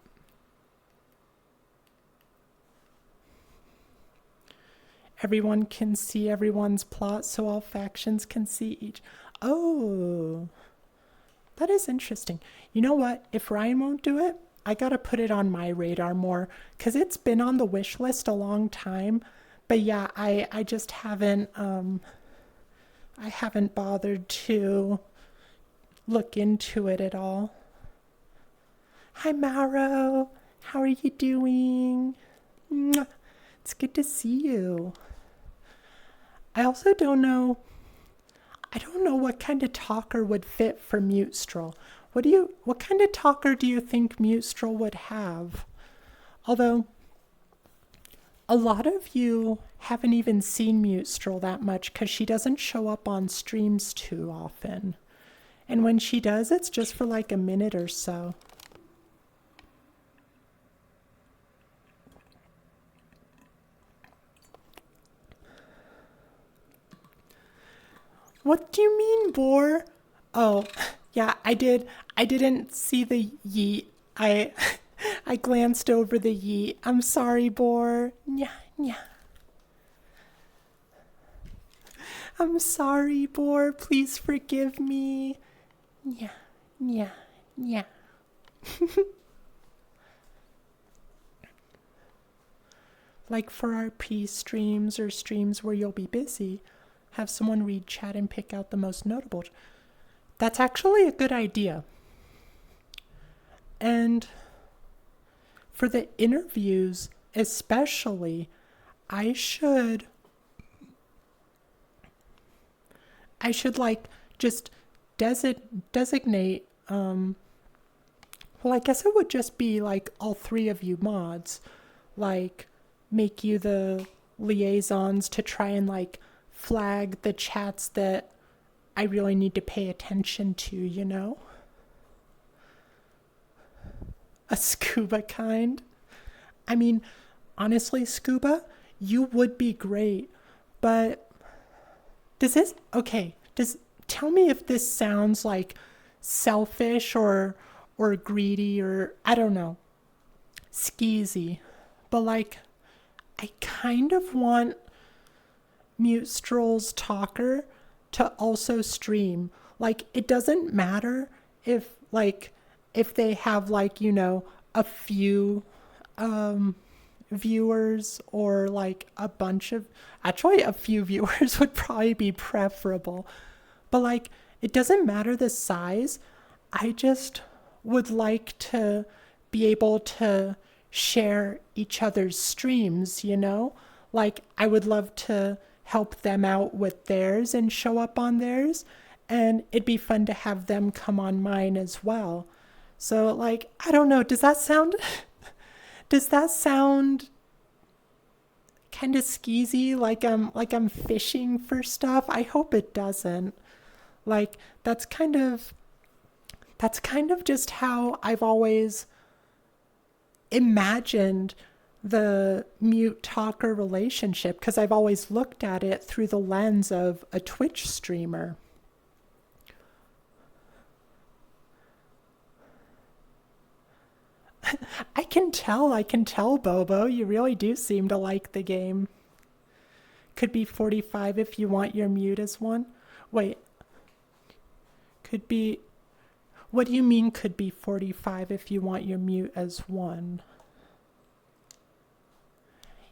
Everyone can see everyone's plot, so all factions can see each. Oh, that is interesting. You know what? If Ryan won't do it, I gotta put it on my radar more because it's been on the wish list a long time. But yeah, I just haven't bothered to look into it at all. Hi, Mauro. How are you doing? Mwah. It's good to see you. I also don't know. I don't know what kind of talker would fit for Mutestral. What kind of talker do you think Mutestral would have? Although a lot of you haven't even seen Mutestral that much because she doesn't show up on streams too often. And when she does, it's just for like a minute or so. What do you mean, Boar? Oh, yeah, I did. I didn't see the yeet. I I glanced over the yeet. I'm sorry, Boar. Yeah, yeah. I'm sorry, Boar. Please forgive me. Yeah, yeah, yeah. Like for our P streams or streams where you'll be busy, have someone read chat and pick out the most notable. That's actually a good idea. And for the interviews, especially, I should like just designate well, I guess it would just be like all three of you mods, like make you the liaisons to try and like flag the chats that I really need to pay attention to, you know? A scuba kind. I mean, honestly, Scuba, you would be great, but tell me if this sounds like selfish or greedy or I don't know, skeezy. But like I kind of want Mute Stroll's Talker to also stream. Like it doesn't matter if they have like, you know, a few viewers or like a bunch of actually a few viewers would probably be preferable. But like it doesn't matter the size. I just would like to be able to share each other's streams, you know? Like I would love to help them out with theirs and show up on theirs, and it'd be fun to have them come on mine as well. So like, I don't know, does that sound does that sound kind of skeezy like I'm fishing for stuff? I hope it doesn't. Like that's kind of just how I've always imagined the Mute Talker relationship, because I've always looked at it through the lens of a Twitch streamer. I can tell, Bobo. You really do seem to like the game. Could be 45 if you want your mute as one. Wait. Could be... What do you mean could be 45 if you want your mute as one?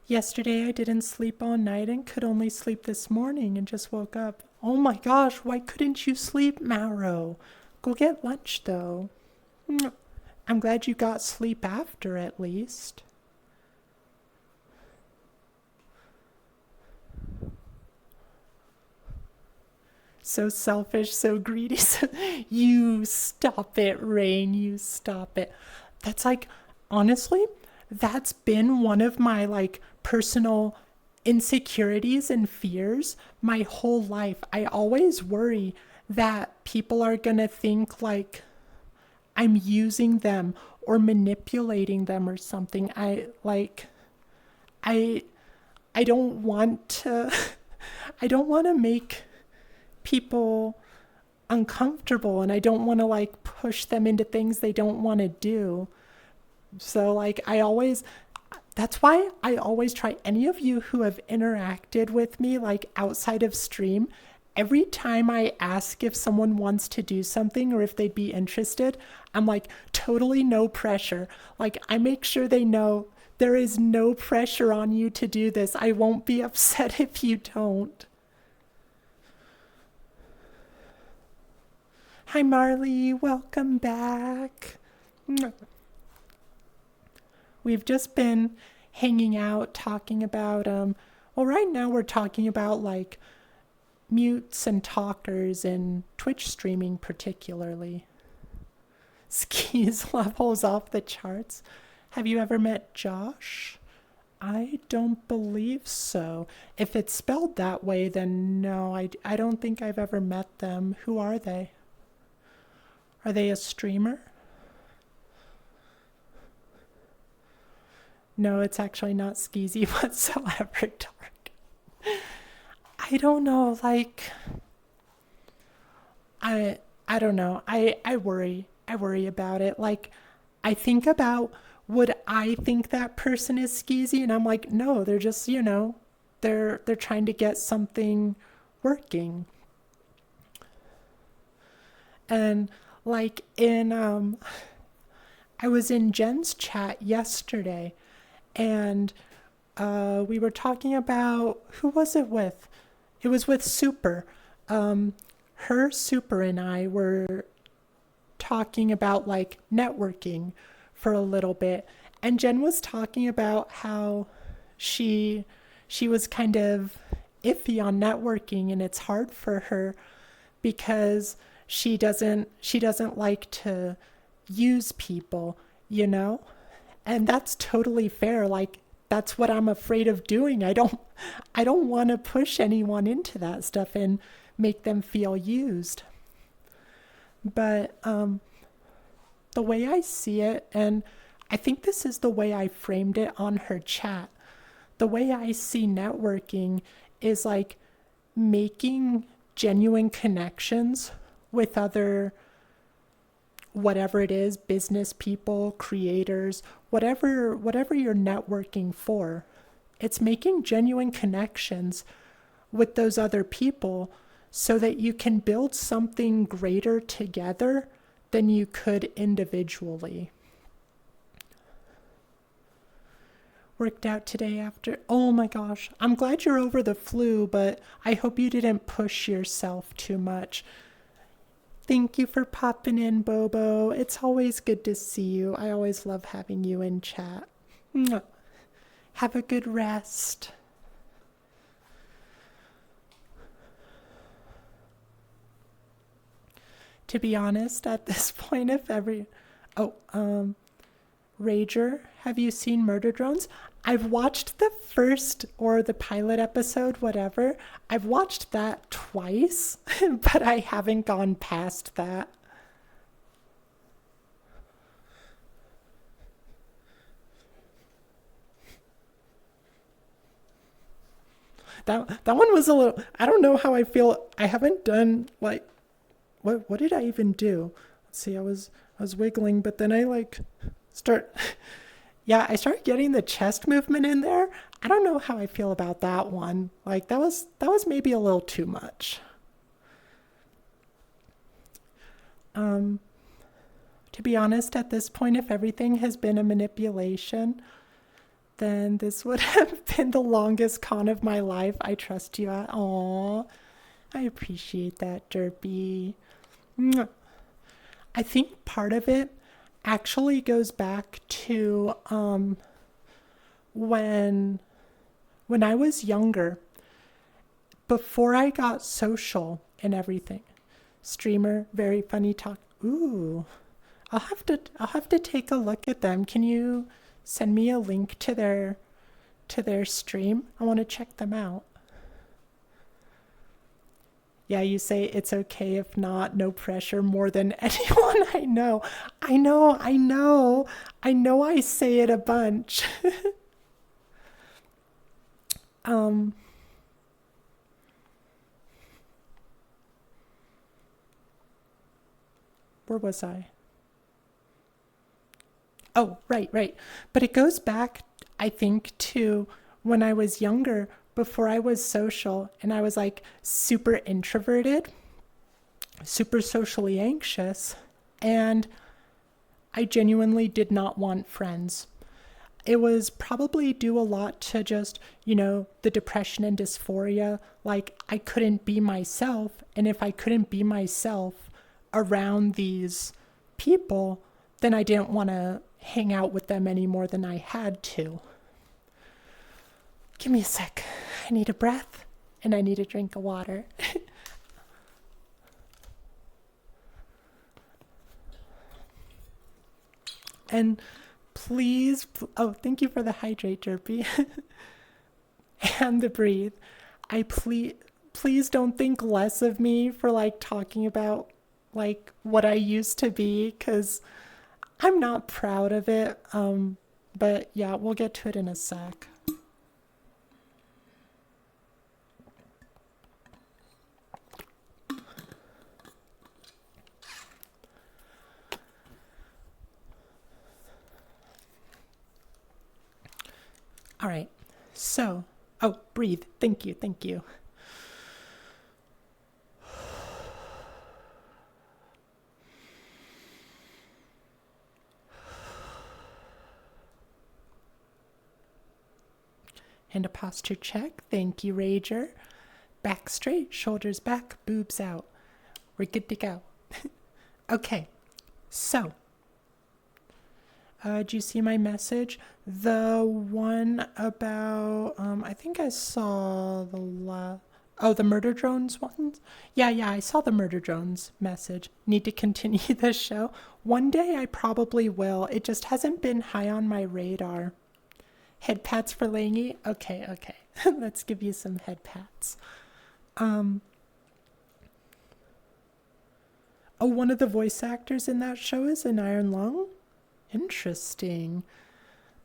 Yesterday I didn't sleep all night and could only sleep this morning and just woke up. Oh my gosh, why couldn't you sleep, Maro? Go get lunch though. I'm glad you got sleep after at least. So selfish, so greedy. You stop it, Rain. You stop it. That's like, honestly, that's been one of my like personal insecurities and fears my whole life. I always worry that people are gonna think like I'm using them or manipulating them or something. I I don't want to I don't want to make people uncomfortable, and I don't want to like push them into things they don't want to do. So like that's why I always try, any of you who have interacted with me like outside of stream, every time I ask if someone wants to do something or if they'd be interested, I'm like, totally no pressure. Like I make sure they know there is no pressure on you to do this. I won't be upset if you don't. Hi Marley, welcome back. We've just been hanging out talking about well, right now we're talking about like mutes and talkers and Twitch streaming particularly. Skis levels off the charts. Have you ever met Josh? I don't believe so. If it's spelled that way, then no, I don't think I've ever met them. Who are they? Are they a streamer? No, it's actually not skeezy whatsoever, Dark. I don't know, like... I don't know. I worry. I worry about it. Like, I think about, would I think that person is skeezy? And I'm like, no, they're just, you know, they're trying to get something working. And like I was in Jen's chat yesterday, and We were talking about, who was it with? It was with Super. Um, her, Super, and I were talking about like networking for a little bit, and Jen was talking about how she she was kind of iffy on networking, and it's hard for her because she doesn't like to use people, you know? And that's totally fair. Like that's what I'm afraid of doing. I don't want to push anyone into that stuff and make them feel used. But the way I see it, and I think this is the way I framed it on her chat. The way I see networking is like making genuine connections with other, whatever it is, business people, creators, whatever you're networking for. It's making genuine connections with those other people so that you can build something greater together than you could individually. Worked out today after. Oh my gosh. I'm glad you're over the flu, but I hope you didn't push yourself too much. Thank you for popping in, Bobo. It's always good to see you. I always love having you in chat. Mwah. Have a good rest. To be honest, at this point, if every. Oh, Rager, have you seen Murder Drones? I've watched the first or the pilot episode, whatever. I've watched that twice, but I haven't gone past that. That one was a little. I don't know how I feel. I haven't done like what did I even do? Let's see. I was wiggling, but then I like start. Yeah, I started getting the chest movement in there. I don't know how I feel about that one. Like that was maybe a little too much. Um, to be honest, at this point, if everything has been a manipulation, then this would have been the longest con of my life. I trust you. Aw, I appreciate that, Derpy. I think part of it actually goes back to when when I was younger, before I got social and everything. Streamer, very funny talk. Ooh, I'll have to take a look at them. Can you send me a link to their stream? I want to check them out. Yeah, you say it's okay if not, no pressure, more than anyone I know. I know, I know. I know I say it a bunch. um where was I? Oh, right, right. But it goes back, I think, to when I was younger, before I was social and I was like super introverted, super socially anxious, and I genuinely did not want friends. It was probably due a lot to just, the depression and dysphoria. Like, I couldn't be myself. And if I couldn't be myself around these people, then I didn't want to hang out with them any more than I had to. Give me a sec. I need a breath and I need a drink of water. And please, oh, thank you for the hydrate, Derpy, and the breathe. I please don't think less of me for like talking about like what I used to be, because I'm not proud of it. But yeah, we'll get to it in a sec. All right. So, oh, breathe. Thank you. Thank you. And a posture check. Thank you, Rager. Back straight, shoulders back, boobs out. We're good to go. Okay, so, do you see my message? The one about, I think I saw the murder drones ones? Yeah, I saw the murder drones message. Need to continue this show? One day I probably will. It just hasn't been high on my radar. Head pats for Langy? Okay. Let's give you some head pats. One of the voice actors in that show is an Iron Lung? Interesting.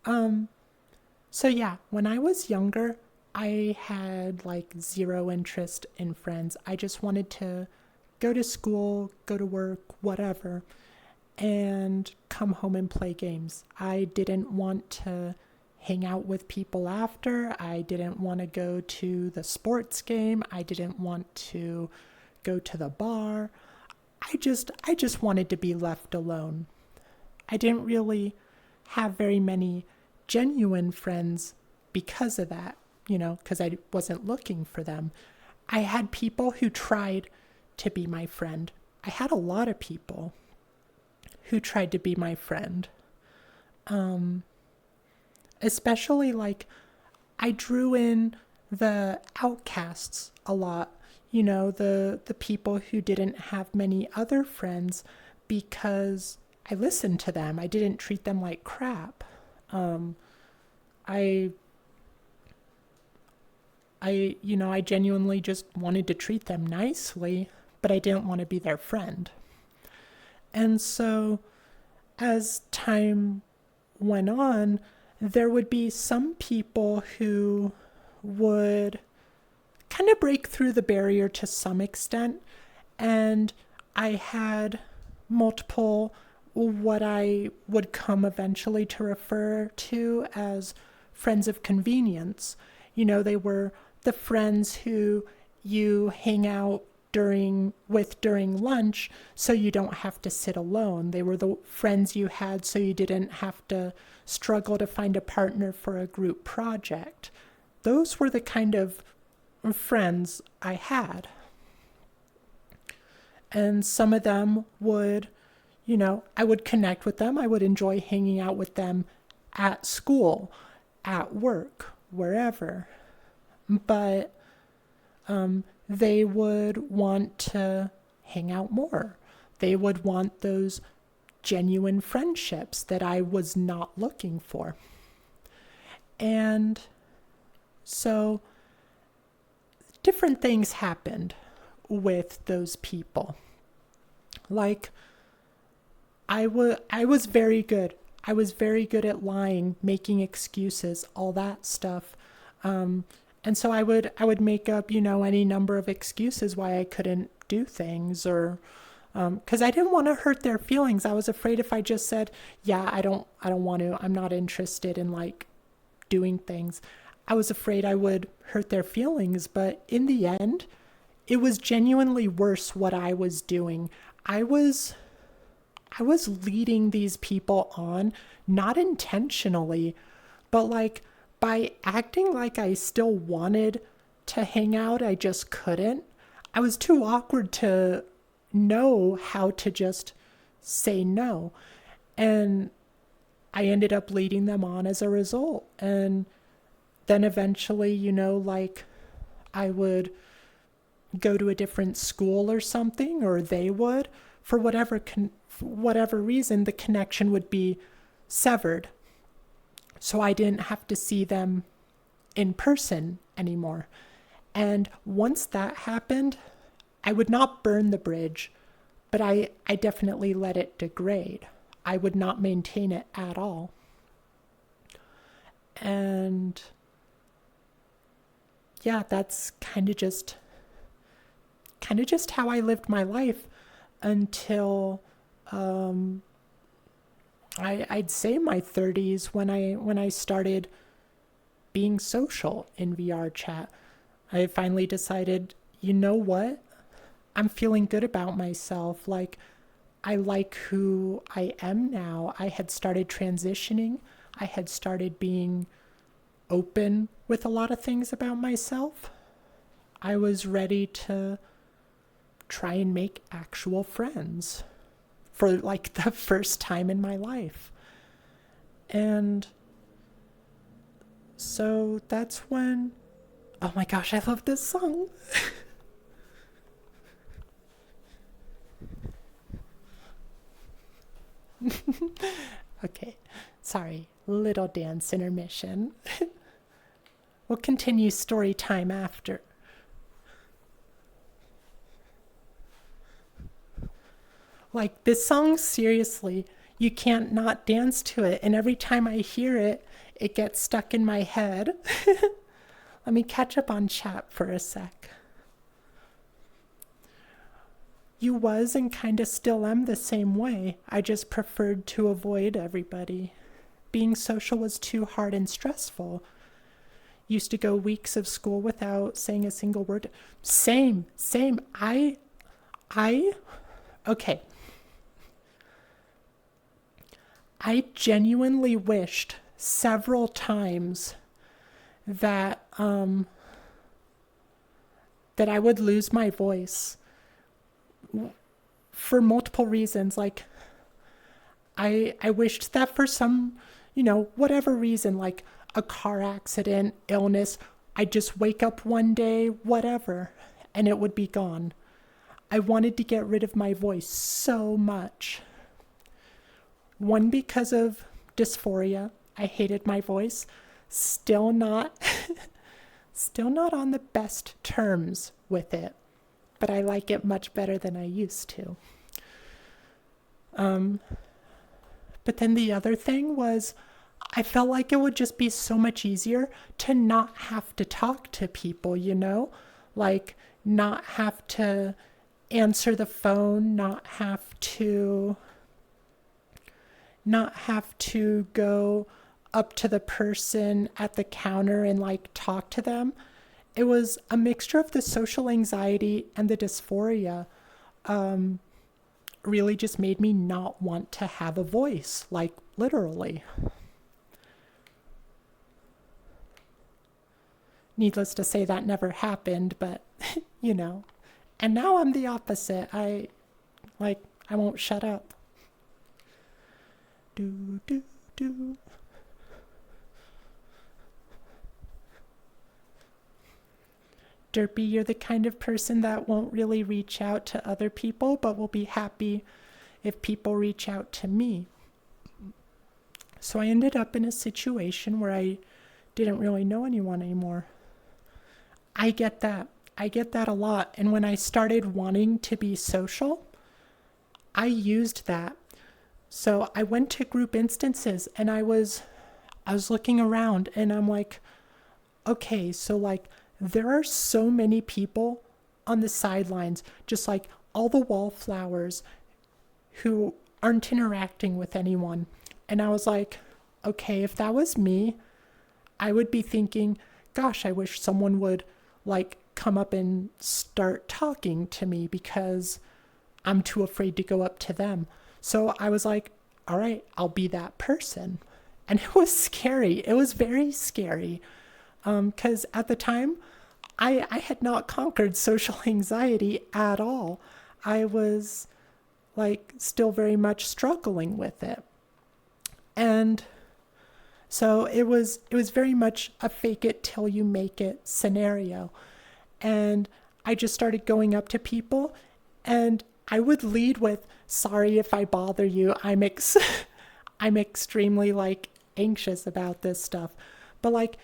So yeah, when I was younger, I had like zero interest in friends. I just wanted to go to school, go to work, whatever, and come home and play games. I didn't want to hang out with people after. I didn't want to go to the sports game. I didn't want to go to the bar. I just wanted to be left alone. I didn't really have very many genuine friends because of that, because I wasn't looking for them. I had people who tried to be my friend. I had a lot of people who tried to be my friend. Especially like I drew in the outcasts a lot, the people who didn't have many other friends, because I listened to them. I didn't treat them like crap. I genuinely just wanted to treat them nicely, but I didn't want to be their friend. And so as time went on, there would be some people who would kind of break through the barrier to some extent. And I had multiple, what I would come eventually to refer to as friends of convenience. They were the friends who you hang out during lunch so you don't have to sit alone. They were the friends you had so you didn't have to struggle to find a partner for a group project. Those were the kind of friends I had. And some of them would, I would connect with them. I would enjoy hanging out with them at school, at work, wherever. But they would want to hang out more. They would want those genuine friendships that I was not looking for. And so different things happened with those people. Like, I was very good. I was very good at lying, making excuses, all that stuff. And so I would make up, any number of excuses why I couldn't do things, or because I didn't want to hurt their feelings. I was afraid if I just said, yeah, I don't want to, I'm not interested in like doing things. I was afraid I would hurt their feelings, but in the end, it was genuinely worse what I was doing. I was leading these people on, not intentionally, but like by acting like I still wanted to hang out, I just couldn't. I was too awkward to know how to just say no. And I ended up leading them on as a result. And then eventually, like I would go to a different school or something, or they would, for whatever reason, the connection would be severed. So I didn't have to see them in person anymore. And once that happened, I would not burn the bridge, but I definitely let it degrade. I would not maintain it at all. And yeah, that's kind of just how I lived my life until I'd say my 30s, when I started being social in VR chat. I finally decided, you know what? I'm feeling good about myself. Like, I like who I am now. I had started transitioning. I had started being open with a lot of things about myself. I was ready to try and make actual friends for like the first time in my life. And so that's when, oh my gosh, I love this song. Okay, sorry, little dance intermission. We'll continue story time after. Like, this song, seriously, you can't not dance to it. And every time I hear it, it gets stuck in my head. Let me catch up on chat for a sec. You was and kinda still am the same way. I just preferred to avoid everybody. Being social was too hard and stressful. Used to go weeks of school without saying a single word. Same. Okay. I genuinely wished several times that that I would lose my voice for multiple reasons. Like, I wished that for some, whatever reason, like a car accident, illness, I'd just wake up one day, whatever, and it would be gone. I wanted to get rid of my voice so much. One, because of dysphoria. I hated my voice. Still not on the best terms with it, but I like it much better than I used to. But then the other thing was, I felt like it would just be so much easier to not have to talk to people, like not have to answer the phone, not have to go up to the person at the counter and like talk to them. It was a mixture of the social anxiety and the dysphoria. Really just made me not want to have a voice, like literally. Needless to say, that never happened, but and now I'm the opposite. I won't shut up. Do. Derpy, you're the kind of person that won't really reach out to other people, but will be happy if people reach out to me. So I ended up in a situation where I didn't really know anyone anymore. I get that. I get that a lot. And when I started wanting to be social, I used that. So I went to group instances and I was looking around and I'm like, okay, so like there are so many people on the sidelines, just like all the wallflowers who aren't interacting with anyone. And I was like, okay, if that was me, I would be thinking, gosh, I wish someone would like come up and start talking to me because I'm too afraid to go up to them. So I was like, all right, I'll be that person. And it was scary. It was very scary. Because at the time, I had not conquered social anxiety at all. I was like still very much struggling with it. And so it was very much a fake it till you make it scenario. And I just started going up to people and I would lead with, sorry if I bother you. I'm extremely like anxious about this stuff. But like,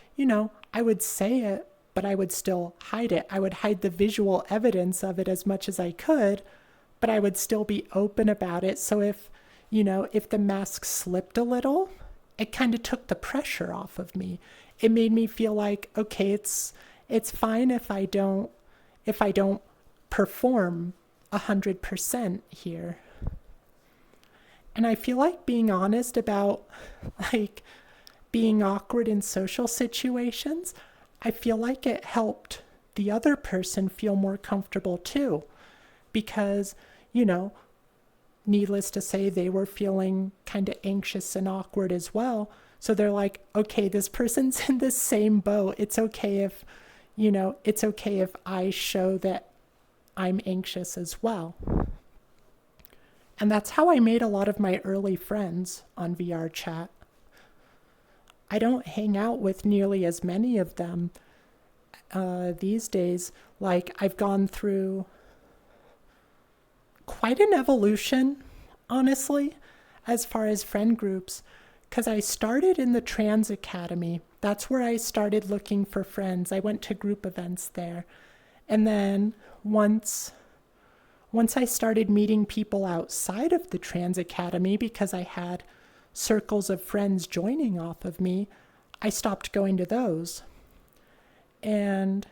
I would say it, but I would still hide it. I would hide the visual evidence of it as much as I could, but I would still be open about it. So if the mask slipped a little, it kind of took the pressure off of me. It made me feel like, okay, it's fine if I don't perform 100% here. And I feel like being honest about like being awkward in social situations, I feel like it helped the other person feel more comfortable too. Because, needless to say, they were feeling kind of anxious and awkward as well. So they're like, okay, this person's in the same boat. It's okay if, it's okay if I show that I'm anxious as well. And that's how I made a lot of my early friends on VR chat. I don't hang out with nearly as many of them these days. Like, I've gone through quite an evolution, honestly, as far as friend groups, because I started in the Trans Academy. That's where I started looking for friends. I went to group events there. And then once I started meeting people outside of the Trans Academy, because I had circles of friends joining off of me, I stopped going to those. And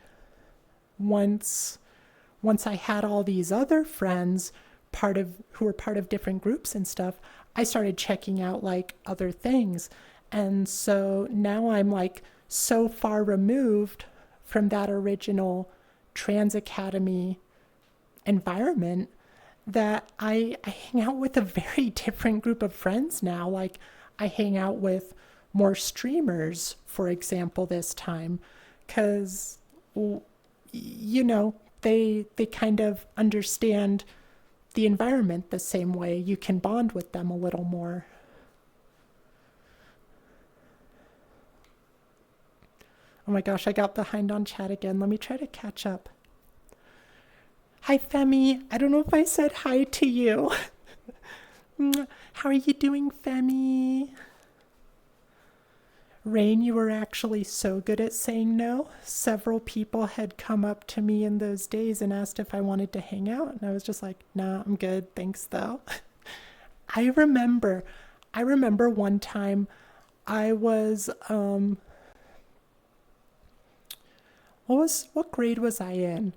once I had all these other friends who were part of different groups and stuff, I started checking out like other things. And so now I'm like so far removed from that original Trans Academy environment that I hang out with a very different group of friends now. Like, I hang out with more streamers, for example, this time, because, they kind of understand the environment the same way. You can bond with them a little more. Oh my gosh, I got behind on chat again. Let me try to catch up. Hi, Femi. I don't know if I said hi to you. How are you doing, Femi? Rain, you were actually so good at saying no. Several people had come up to me in those days and asked if I wanted to hang out. And I was just like, nah, I'm good. Thanks, though. I remember one time I was, what grade was I in?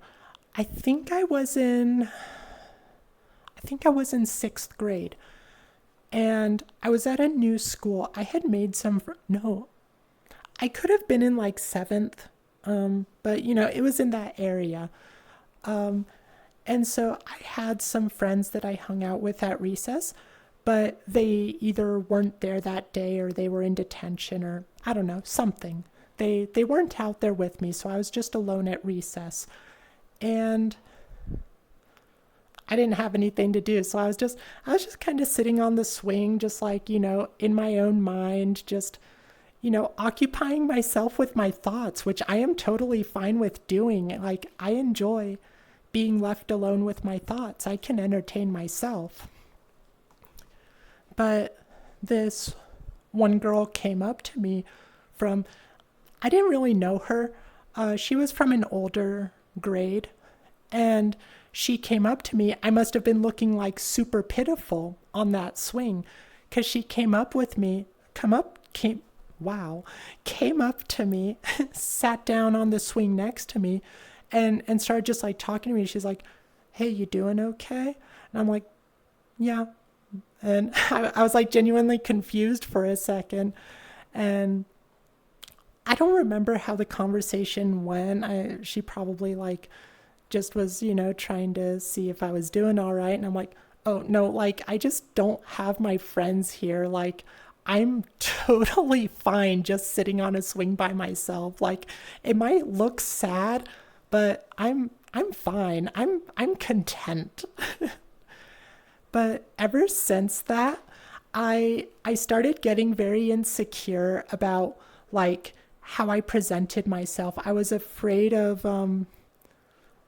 I think I was in 6th grade. And I was at a new school. I had made I could have been in like 7th, but it was in that area. And so I had some friends that I hung out with at recess, but they either weren't there that day or they were in detention or I don't know, something. They weren't out there with me, so I was just alone at recess. And I didn't have anything to do, so I was just kind of sitting on the swing, just like, in my own mind, just occupying myself with my thoughts, which I am totally fine with doing. Like, I enjoy being left alone with my thoughts. I can entertain myself. But this one girl came up to me I didn't really know her. She was from an older grade, and she came up to me. I must have been looking like super pitiful on that swing, because she came up to me, sat down on the swing next to me, and started just like talking to me. She's like, hey, you doing okay? And I'm like, yeah. And I was like genuinely confused for a second. And I don't remember how the conversation went. She probably like just was, trying to see if I was doing all right. And I'm like, oh no, like I just don't have my friends here. Like, I'm totally fine just sitting on a swing by myself. Like, it might look sad, but I'm fine. I'm content. But ever since that, I started getting very insecure about like how I presented myself. I was afraid of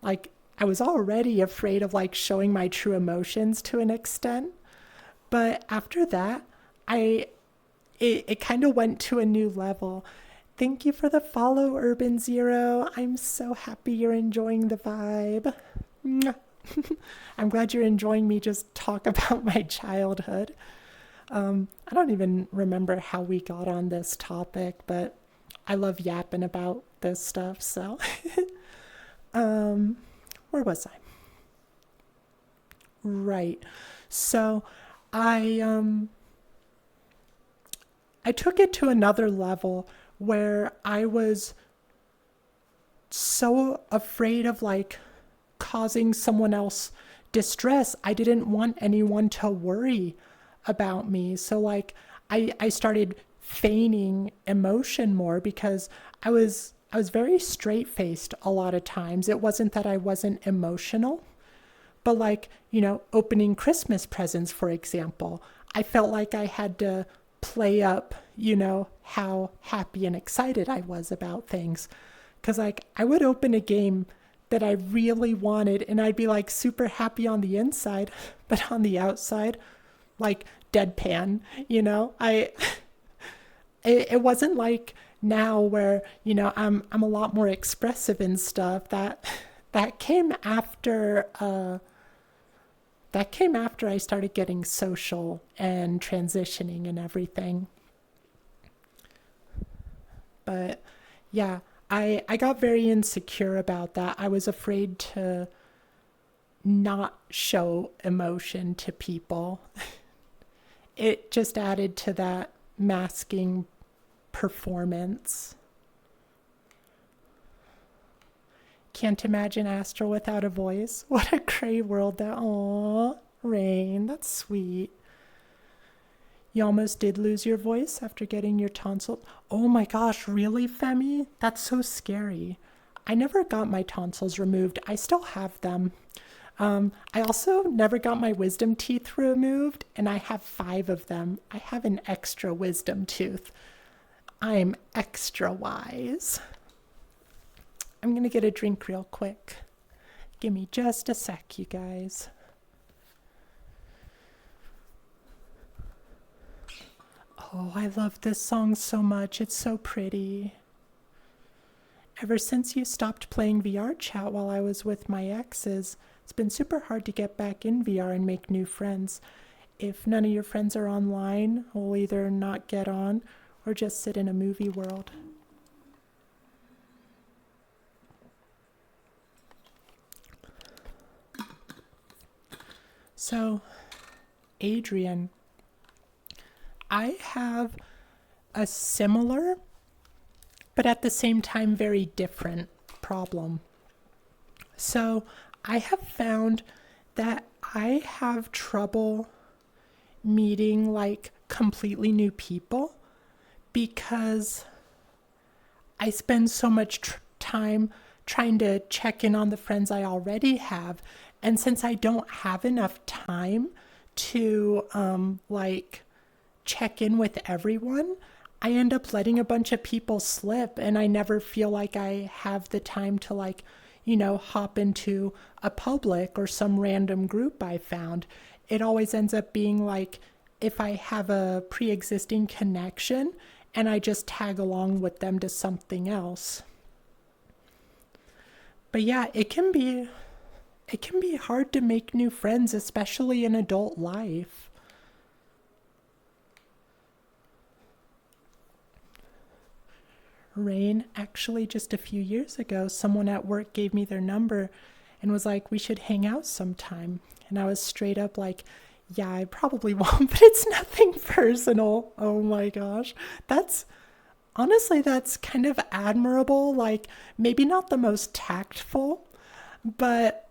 I was already afraid of like showing my true emotions to an extent. But after that, it kind of went to a new level. Thank you for the follow, Urban Zero. I'm so happy you're enjoying the vibe. I'm glad you're enjoying me just talk about my childhood. I don't even remember how we got on this topic, but I love yapping about this stuff, so. Where was I? Right. So I took it to another level where I was so afraid of like causing someone else distress. I didn't want anyone to worry about me. So like I started feigning emotion more because I was very straight-faced a lot of times. It wasn't that I wasn't emotional, but like, opening Christmas presents, for example, I felt like I had to play up, how happy and excited I was about things. Cause like I would open a game that I really wanted and I'd be like super happy on the inside, but on the outside, like deadpan, it wasn't like now where, I'm a lot more expressive and stuff. That came after I started getting social and transitioning and everything. But yeah, I got very insecure about that. I was afraid to not show emotion to people. It just added to that masking performance. Can't imagine Astral without a voice. What a gray world that. Aw, Rain, that's sweet. You almost did lose your voice after getting your tonsil. Oh my gosh, really, Femi? That's so scary. I never got my tonsils removed. I still have them. I also never got my wisdom teeth removed, and I have 5 of them. I have an extra wisdom tooth. I'm extra wise. I'm gonna get a drink real quick. Give me just a sec, you guys. Oh, I love this song so much. It's so pretty. Ever since you stopped playing VR chat while I was with my exes, it's been super hard to get back in VR and make new friends. If none of your friends are online, we'll either not get on or just sit in a movie world. So, Adrian, I have a similar, but at the same time very different problem. So, I have found that I have trouble meeting like completely new people because I spend so much time trying to check in on the friends I already have. And since I don't have enough time to like check in with everyone, I end up letting a bunch of people slip and I never feel like I have the time to like, hop into a public or some random group I found. It always ends up being like if I have a pre-existing connection and I just tag along with them to something else. But yeah, it can be hard to make new friends, especially in adult life. Rain, actually just a few years ago, someone at work gave me their number and was like, we should hang out sometime. And I was straight up like, yeah, I probably won't, but it's nothing personal. Oh my gosh. Honestly, that's kind of admirable. Like, maybe not the most tactful, but,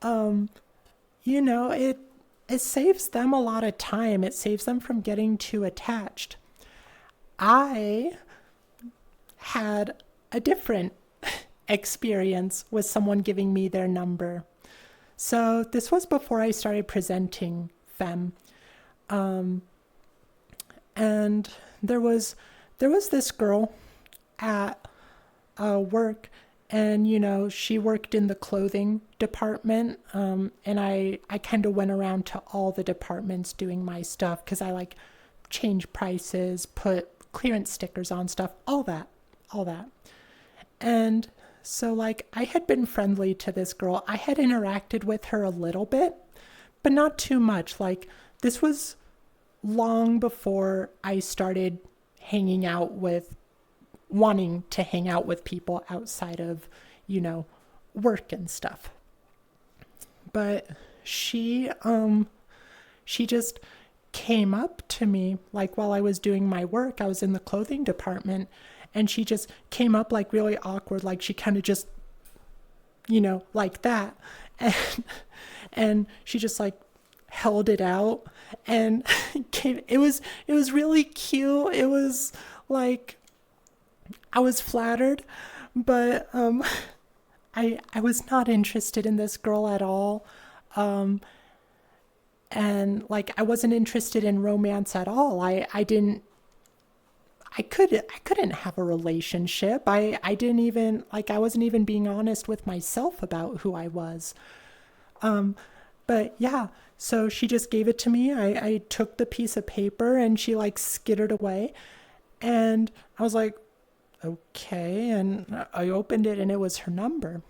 it saves them a lot of time. It saves them from getting too attached. I had a different experience with someone giving me their number. So this was before I started presenting Femme. And there was this girl at work, and she worked in the clothing department, and I kind of went around to all the departments doing my stuff because I like change prices, put clearance stickers on stuff, all that. And so like I had been friendly to this girl. I had interacted with her a little bit, but not too much. Like this was long before I started wanting to hang out with people outside of, work and stuff. But she just came up to me like while I was doing my work. I was in the clothing department and she just came up like really awkward, like she kind of just like that, and she just like held it out and it was really cute. It was Like, I was flattered, but I was not interested in this girl at all. Um, and like I wasn't interested in romance at all. I couldn't have a relationship. I didn't even like I wasn't even being honest with myself about who I was. Um but yeah, so she just gave it to me. I took the piece of paper and she like skittered away, and I was like, okay, and I opened it and it was her number.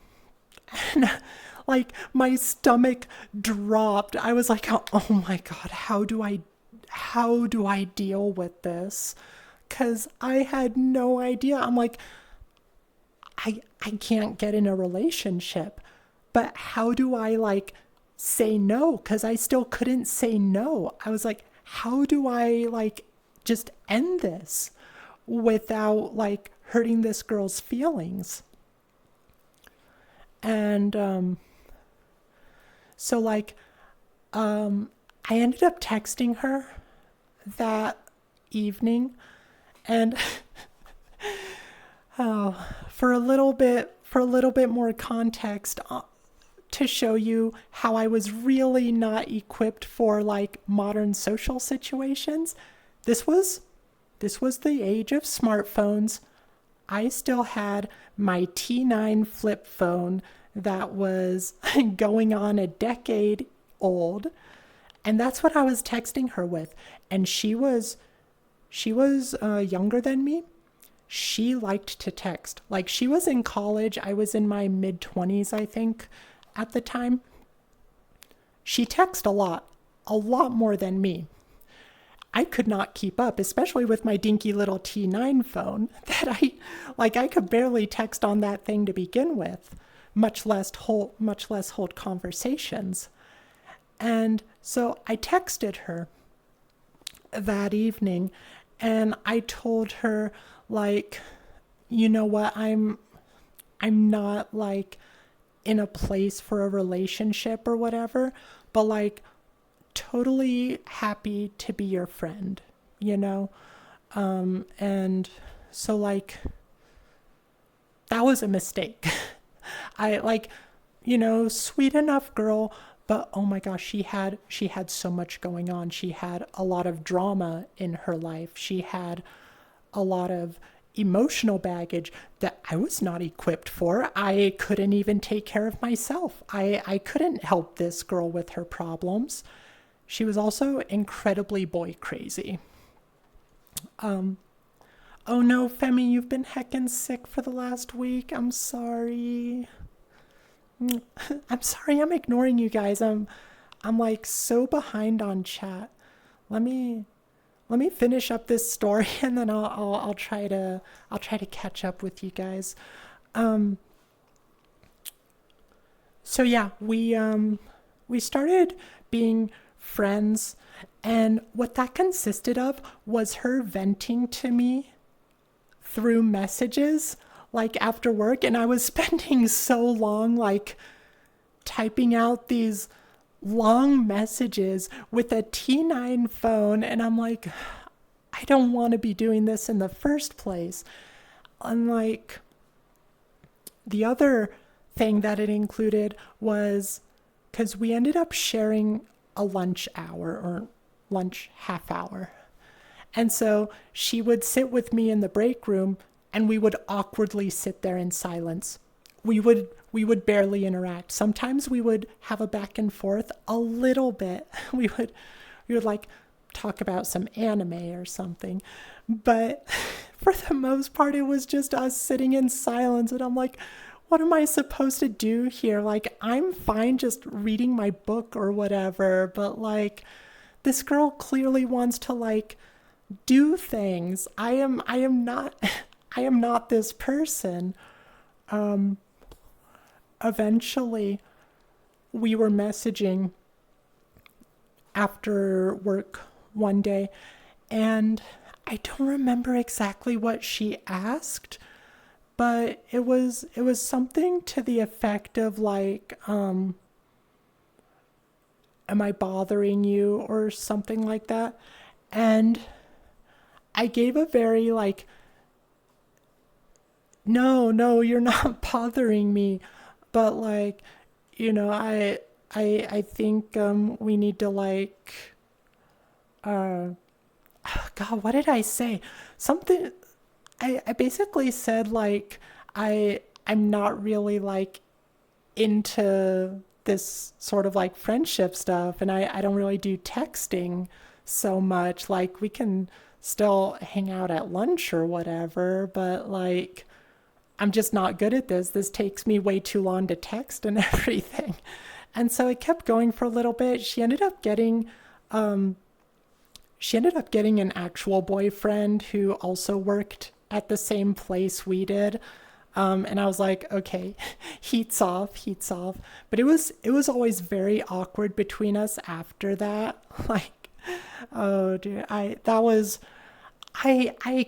And like my stomach dropped. I was like, oh my god, how do I deal with this? Cuz I had no idea. I'm like, I can't get in a relationship. But how do I like say no? Cuz I still couldn't say no. I was like, how do I like just end this without like hurting this girl's feelings? And so like I ended up texting her that evening, and oh, for a little bit more context, to show you how I was really not equipped for like modern social situations. This was this was the age of smartphones. I still had my T9 flip phone that was going on a decade old, and that's what I was texting her with. And she was younger than me. She liked to text. Like, she was in college. I was in my mid 20s, I think, at the time. She texted a lot more than me. I could not keep up, especially with my dinky little T9 phone that I could barely text on that thing to begin with, much less hold conversations. And so I texted her that evening, and I told her, like, you know what, I'm not like in a place for a relationship or whatever, but like totally happy to be your friend, you know? And so like that was a mistake. I like, sweet enough girl, but oh my gosh, she had so much going on. She had a lot of drama in her life. She had a lot of emotional baggage that I was not equipped for. I couldn't even take care of myself. I couldn't help this girl with her problems. She was also incredibly boy crazy. Um, oh no, Femi, you've been heckin' sick for the last week. I'm sorry. I'm sorry I'm ignoring you guys. I'm like so behind on chat. Let me let me finish up this story and then I'll try to catch up with you guys. Um so yeah, we started being friends, and what that consisted of was her venting to me through messages like after work, and I was spending so long like typing out these long messages with a T9 phone, and I'm like, I don't want to be doing this in the first place. Unlike the other thing that it included was because we ended up sharing a lunch hour or lunch half hour. And so she would sit with me in the break room, and we would awkwardly sit there in silence. We would barely interact. Sometimes we would have a back and forth a little bit. We would like talk about some anime or something. But for the most part it was just us sitting in silence, and I'm like, what am I supposed to do here? Like, I'm fine just reading my book or whatever, but like this girl clearly wants to like do things. I am not I am not this person. Um Eventually we were messaging after work one day, and I don't remember exactly what she asked, but it was something to the effect of like, am I bothering you or something like that. And I gave a very like, no, no, you're not bothering me. But like, I think we need to like, uh, God, what did I say? Something. I basically said like, I'm not really like into this sort of like friendship stuff, and I don't really do texting so much. Like we can still hang out at lunch or whatever, but like I'm just not good at this. This takes me way too long to text and everything. And so it kept going for a little bit. Um she ended up getting an actual boyfriend who also worked at the same place we did. And I was like, okay, heats off, heats off. But it was always very awkward between us after that. Like, oh dude, I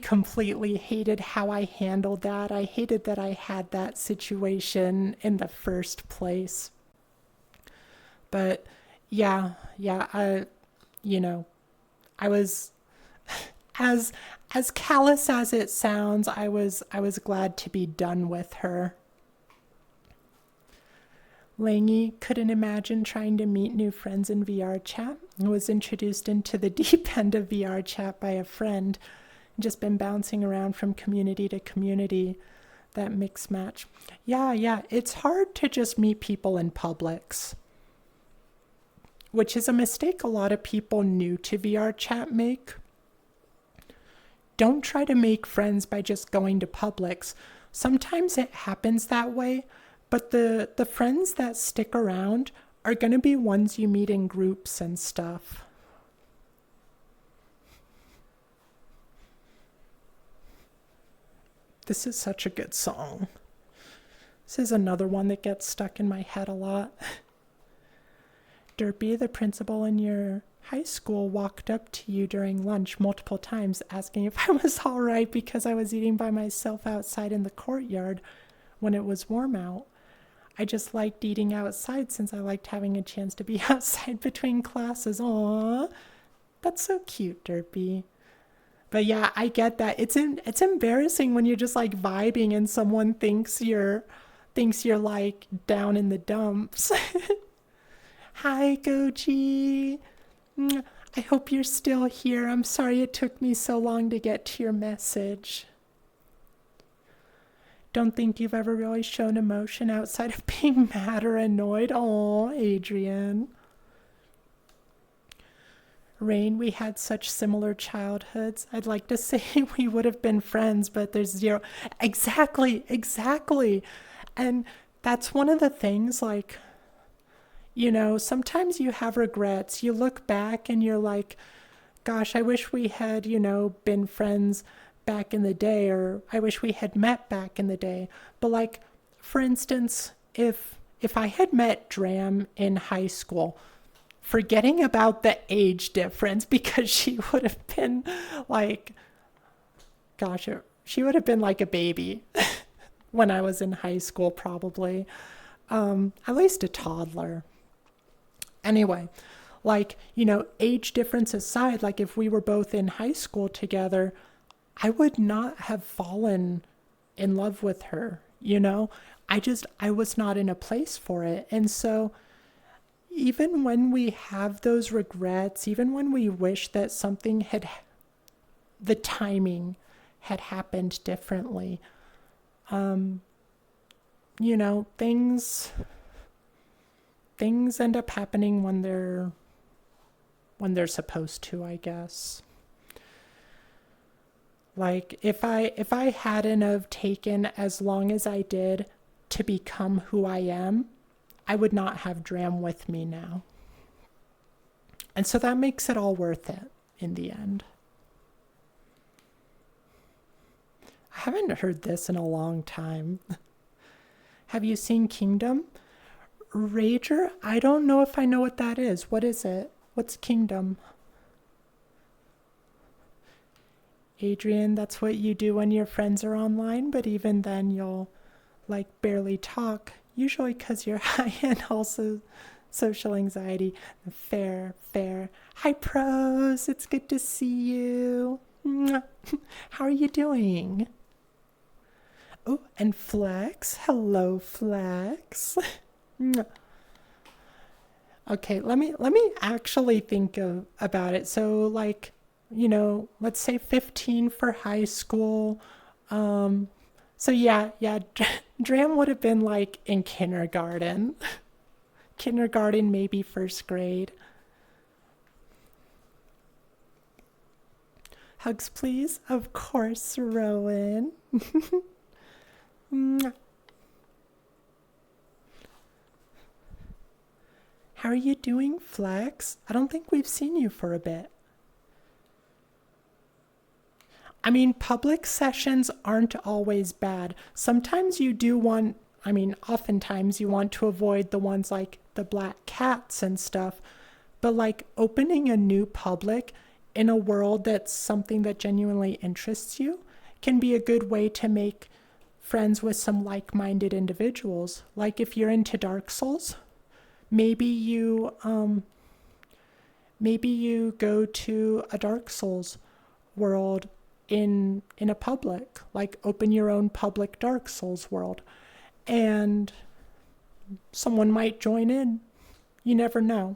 completely hated how I handled that. I hated that I had that situation in the first place. But yeah, you know, I was as as callous as it sounds, I was glad to be done with her. Langy couldn't imagine trying to meet new friends in VR chat and was introduced into the deep end of VR chat by a friend and just been bouncing around from community to community. That mix match. Yeah, it's hard to just meet people in Publix, which is a mistake a lot of people new to VR chat make. Don't try to make friends by just going to Publix. Sometimes it happens that way, but the friends that stick around are going to be ones you meet in groups and stuff. This is such a good song. This is another one that gets stuck in my head a lot. Derpy, the principal in your high school, walked up to you during lunch multiple times asking if I was all right because I was eating by myself outside in the courtyard when it was warm out. I just liked eating outside since I liked having a chance to be outside between classes. Aww, that's so cute, Derpy. But yeah, I get that. It's embarrassing when you're just like vibing and someone thinks you're like down in the dumps. Hi, Goji. I hope you're still here. I'm sorry it took me so long to get to your message. Don't think you've ever really shown emotion outside of being mad or annoyed. Oh, Adrian. Rain, we had such similar childhoods. I'd like to say we would have been friends, but there's zero. Exactly. And that's one of the things, like, sometimes you have regrets. You look back and you're like, gosh, I wish we had, been friends back in the day, or I wish we had met back in the day. But like, for instance, if I had met Dram in high school, forgetting about the age difference, because she would have been like, gosh, she would have been like a baby when I was in high school, probably. At least a toddler. Anyway, like, age difference aside, like if we were both in high school together, I would not have fallen in love with her, I was not in a place for it. And so even when we have those regrets, even when we wish that the timing had happened differently, um, things end up happening when they're supposed to, I guess. Like if I hadn't have taken as long as I did to become who I am, I would not have Dram with me now. And so that makes it all worth it in the end. I haven't heard this in a long time. Have you seen Kingdom? Rager? I don't know if I know what that is. What is it? What's Kingdom? Adrian, that's what you do when your friends are online, but even then you'll like barely talk, usually because you're high and also social anxiety. Fair. Hi, pros. It's good to see you. Mwah. How are you doing? Oh, and Flex. Hello, Flex. Mwah. Okay, let me actually think about it. So like, let's say 15 for high school. Um so yeah, Dram would have been like in kindergarten. Kindergarten, maybe first grade. Hugs, please. Of course, Rowan. Mwah. How are you doing, Flex? I don't think we've seen you for a bit. I mean, public sessions aren't always bad. Sometimes you do want, I mean, oftentimes you want to avoid the ones like the black cats and stuff, but like opening a new public in a world that's something that genuinely interests you can be a good way to make friends with some like minded individuals. Like if you're into Dark Souls, maybe you go to a Dark Souls world in a public, like open your own public Dark Souls world, and someone might join in. You never know.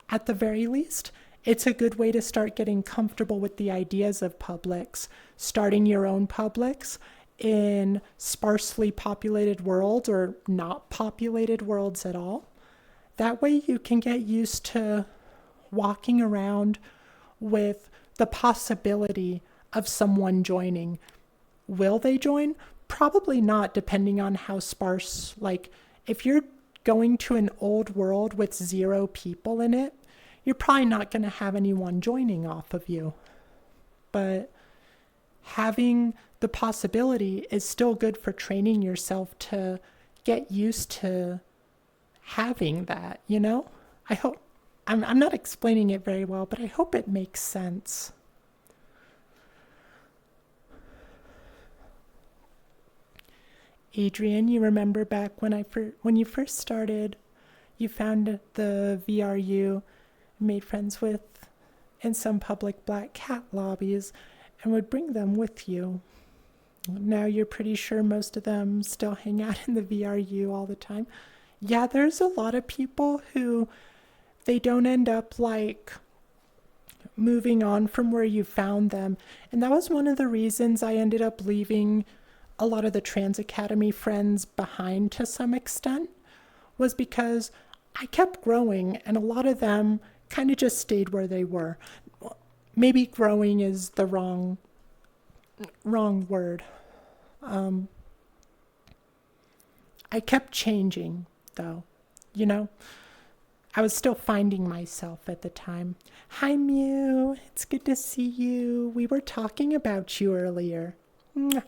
At the very least, it's a good way to start getting comfortable with the ideas of publics, starting your own publics in sparsely populated worlds or not populated worlds at all. That way you can get used to walking around with the possibility of someone joining. Will they join? Probably not, depending on how sparse. Like, if you're going to an old world with 0 people in it, you're probably not going to have anyone joining off of you. But having the possibility is still good for training yourself to get used to having that, you know? I hope I'm not explaining it very well, but I hope it makes sense. Adrian, you remember back when you first started, you found the VRU, made friends with in some public black cat lobbies, and would bring them with you. Now you're pretty sure most of them still hang out in the VRU all the time. Yeah, there's a lot of people who they don't end up like moving on from where you found them. And that was one of the reasons I ended up leaving a lot of the Trans Academy friends behind to some extent, was because I kept growing and a lot of them kind of just stayed where they were. Maybe growing is the wrong word. Um, I kept changing though, you know? I was still finding myself at the time. Hi, Mew. It's good to see you. We were talking about you earlier. Mwah.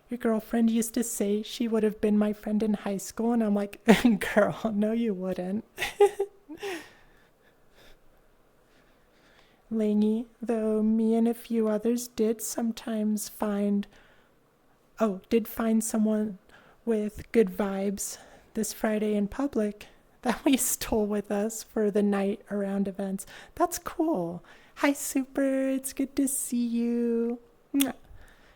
Your girlfriend used to say she would have been my friend in high school, and I'm like, girl, no, you wouldn't. Langy, though me and a few others did find someone with good vibes this Friday in public that we stole with us for the night around events. That's cool. Hi, Super. It's good to see you. Mwah.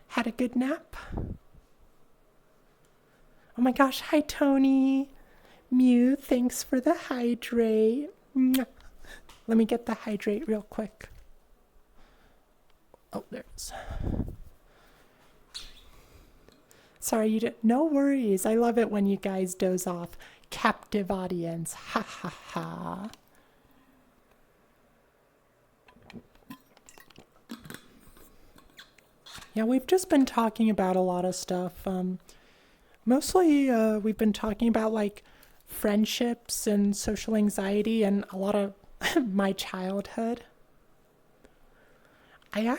Had a good nap? Oh my gosh. Hi, Tony. Mew, thanks for the hydrate. Mwah. Let me get the hydrate real quick. Oh, there it is. Sorry, you didn't. No worries. I love it when you guys doze off. Captive audience. Ha ha ha. Yeah, we've just been talking about a lot of stuff. Mostly, we've been talking about like friendships and social anxiety and a lot of my childhood. I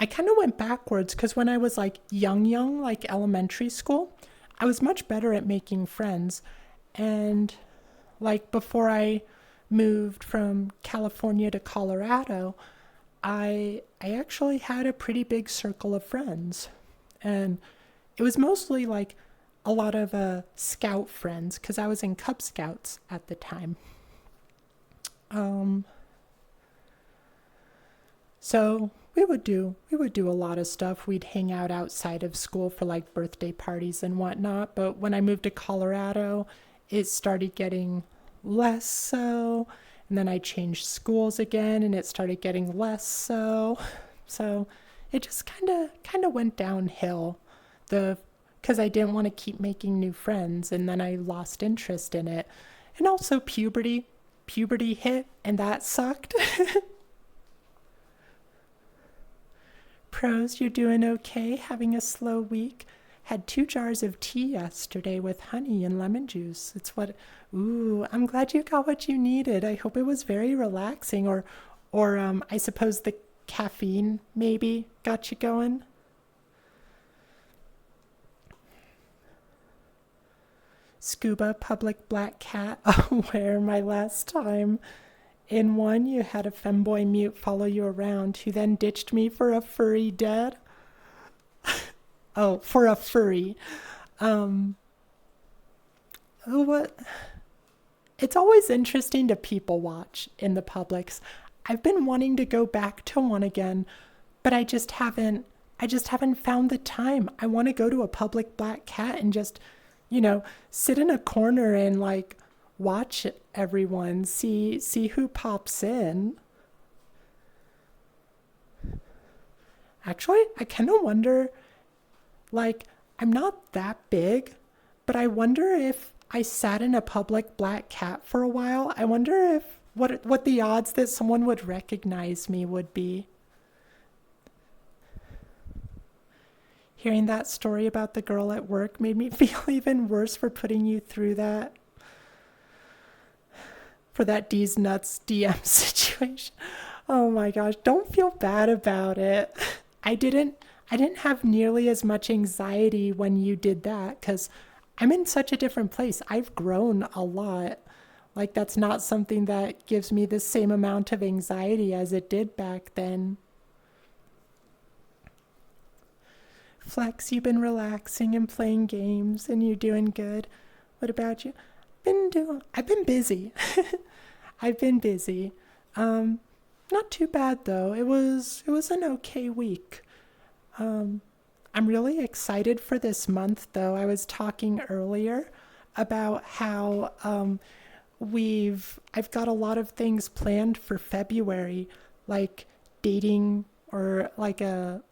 kind of went backwards because when I was like young, like elementary school, I was much better at making friends. And like before I moved from California to Colorado, I actually had a pretty big circle of friends. And it was mostly like a lot of scout friends because I was in Cub Scouts at the time. Um, so we would do a lot of stuff. We'd hang out outside of school for like birthday parties and whatnot. But when I moved to Colorado, it started getting less so. And then I changed schools again and it started getting less so. So it just kind of went downhill. The Because I didn't want to keep making new friends and then I lost interest in it. And also puberty hit and that sucked. Pros, you're doing okay? Having a slow week? Had 2 jars of tea yesterday with honey and lemon juice. Ooh, I'm glad you got what you needed. I hope it was very relaxing or I suppose the caffeine maybe got you going. Scuba, public black cat. Oh, where my last time? In one, you had a femboy mute follow you around who then ditched me for a furry dead. Oh, for a furry. Um, oh, what? It's always interesting to people watch in the Publix. I've been wanting to go back to one again, but I just haven't found the time. I want to go to a public black cat and just, you know, sit in a corner and like watch everyone, see who pops in. Actually, I kind of wonder, like, I'm not that big, but I wonder if I sat in a public black cat for a while. I wonder if what the odds that someone would recognize me would be. Hearing that story about the girl at work made me feel even worse for putting you through that, for that D's nuts DM situation. Oh my gosh, don't feel bad about it. I didn't I didn't have nearly as much anxiety when you did that cuz I'm in such a different place. I've grown a lot. Like that's not something that gives me the same amount of anxiety as it did back then. Flex, you've been relaxing and playing games and you're doing good. What about you? I've been busy. I've been busy. Um Not too bad though. It was an okay week. Um I'm really excited for this month though. I was talking earlier about how I've got a lot of things planned for February, like dating or like a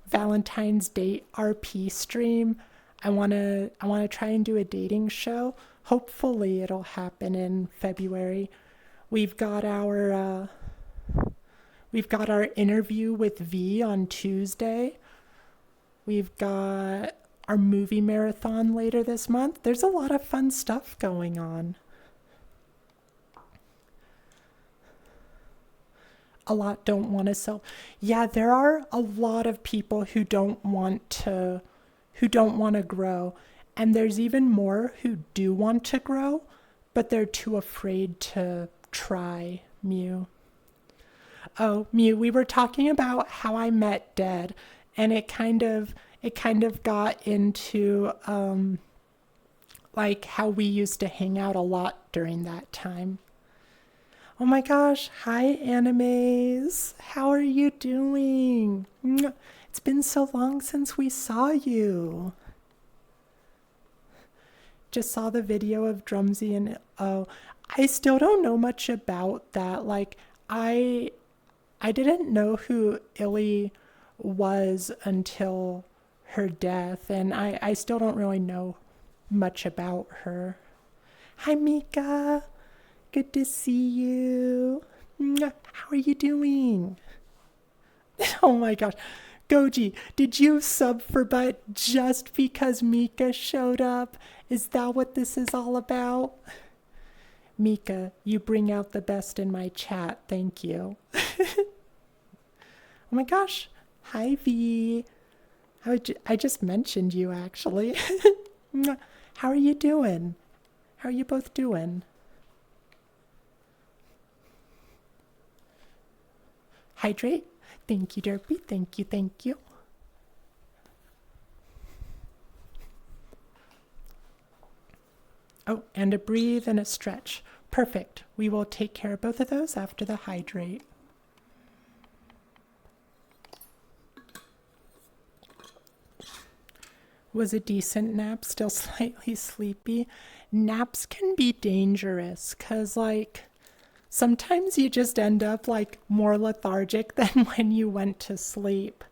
Valentine's Day RP stream. I want to try and do a dating show. Hopefully it'll happen in February. We've got our we've got our interview with V on Tuesday. We've got our movie marathon later this month. There's a lot of fun stuff going on. A lot don't want to sell. Yeah, there are a lot of people who don't want to grow. And there's even more who do want to grow, but they're too afraid to try, Mew. Oh, Mew, we were talking about how I met Dead, and it kind of got into like how we used to hang out a lot during that time. Oh my gosh, hi animes. How are you doing? Mwah. It's been so long since we saw you. Just saw the video of Drumsy and oh, I still don't know much about that. Like I I didn't know who Illy was until her death and I still don't really know much about her. Hi Mika. Good to see you. Mwah. How are you doing? Oh my gosh. Goji, did you sub for butt just because Mika showed up? Is that what this is all about? Mika, you bring out the best in my chat. Thank you. Oh my gosh. Hi, V. I just mentioned you actually. Mwah. How are you doing? How are you both doing? Hydrate. Thank you, Derpy. Thank you, thank you. Oh, and a breathe and a stretch. Perfect. We will take care of both of those after the hydrate. Was a decent nap, still slightly sleepy. Naps can be dangerous because, like, sometimes you just end up, like, more lethargic than when you went to sleep.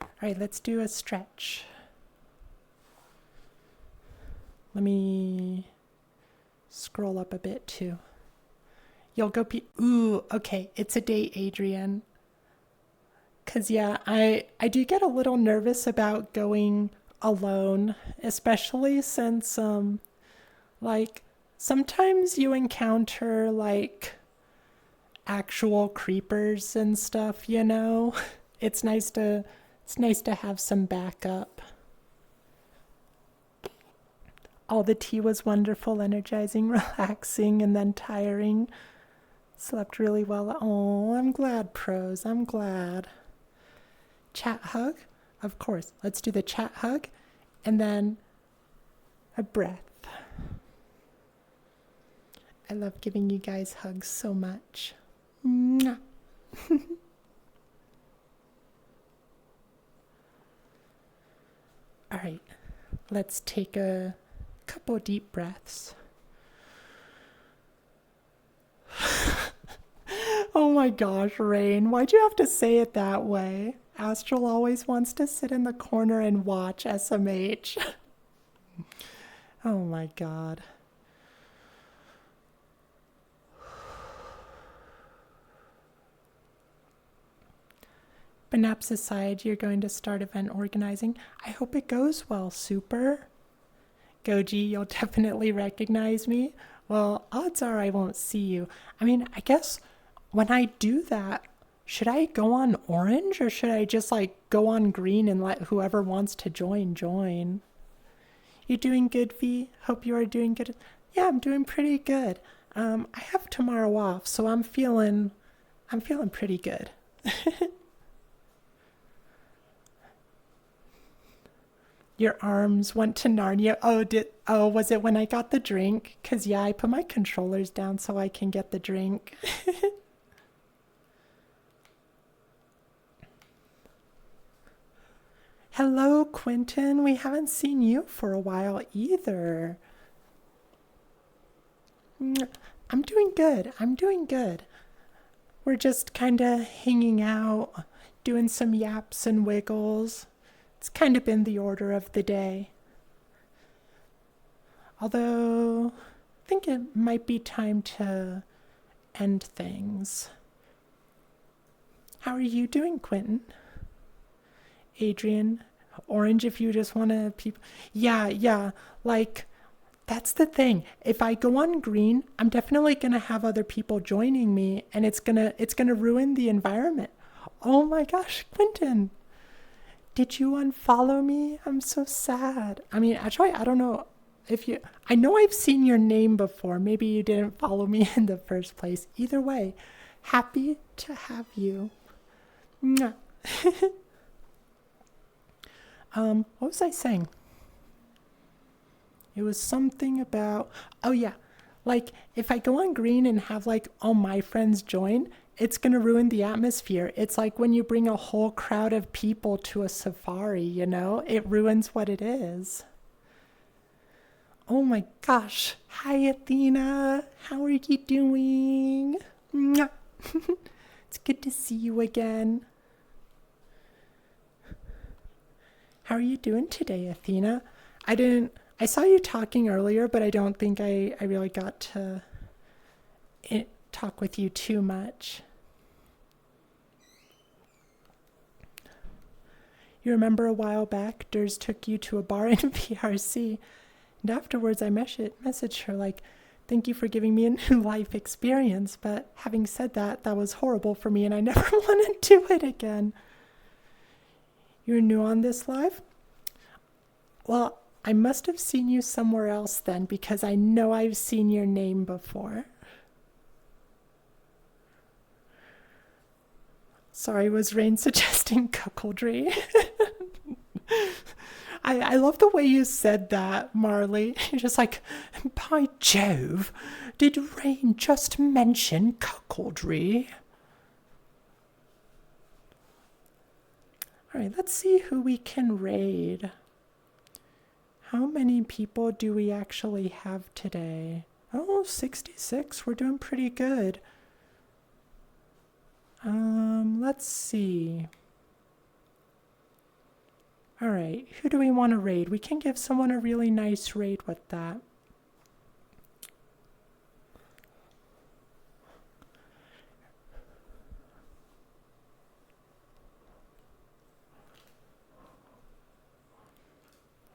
All right, let's do a stretch. Let me scroll up a bit, too. You'll go ooh, okay, it's a date, Adrian. Because, yeah, I do get a little nervous about going alone, especially since, like, sometimes you encounter, like, actual creepers and stuff, you know? It's nice to have some backup. All the tea was wonderful, energizing, relaxing, and then tiring. Slept really well. Oh, I'm glad, pros. I'm glad. Chat hug? Of course. Let's do the chat hug and then a breath. I love giving you guys hugs so much. Mwah. All right. Let's take a couple deep breaths. Oh my gosh, Rain, why'd you have to say it that way? Astral always wants to sit in the corner and watch SMH. Oh my god. But naps aside, you're going to start event organizing. I hope it goes well, Super. Goji, you'll definitely recognize me. Well, odds are I won't see you. I mean, I guess when I do that, should I go on orange or should I just like go on green and let whoever wants to join? You doing good, V? Hope you are doing good. Yeah, I'm doing pretty good. I have tomorrow off, so I'm feeling pretty good. Your arms went to Narnia. Oh, was it when I got the drink? 'Cause yeah, I put my controllers down so I can get the drink. Hello, Quentin. We haven't seen you for a while either. I'm doing good. We're just kind of hanging out, doing some yaps and wiggles. It's kind of been the order of the day. Although, I think it might be time to end things. How are you doing, Quentin? Adrian, orange if you just want to Yeah, like, that's the thing. If I go on green, I'm definitely going to have other people joining me, and it's going to ruin the environment. Oh my gosh, Quentin. Did you unfollow me? I'm so sad. I mean, actually, I don't know if you... I know I've seen your name before. Maybe you didn't follow me in the first place. Either way, happy to have you. Mwah. What was I saying? It was something about... Oh, yeah. Like, if I go on green and have, like, all my friends join... It's going to ruin the atmosphere. It's like when you bring a whole crowd of people to a safari, you know? It ruins what it is. Oh my gosh. Hi, Athena. How are you doing? It's good to see you again. How are you doing today, Athena? I saw you talking earlier, but I don't think I really got to talk with you too much. You remember a while back, Durs took you to a bar in PRC, and afterwards I messaged her like, thank you for giving me a new life experience, but having said that, that was horrible for me and I never want to do it again. You're new on this live? Well, I must have seen you somewhere else then, because I know I've seen your name before. Sorry, was Rain suggesting cuckoldry? I love the way you said that, Marley. You're just like, by Jove, did Rain just mention cuckoldry? Alright, let's see who we can raid. How many people do we actually have today? Oh, 66. We're doing pretty good. Let's see. Alright, who do we want to raid? We can give someone a really nice raid with that.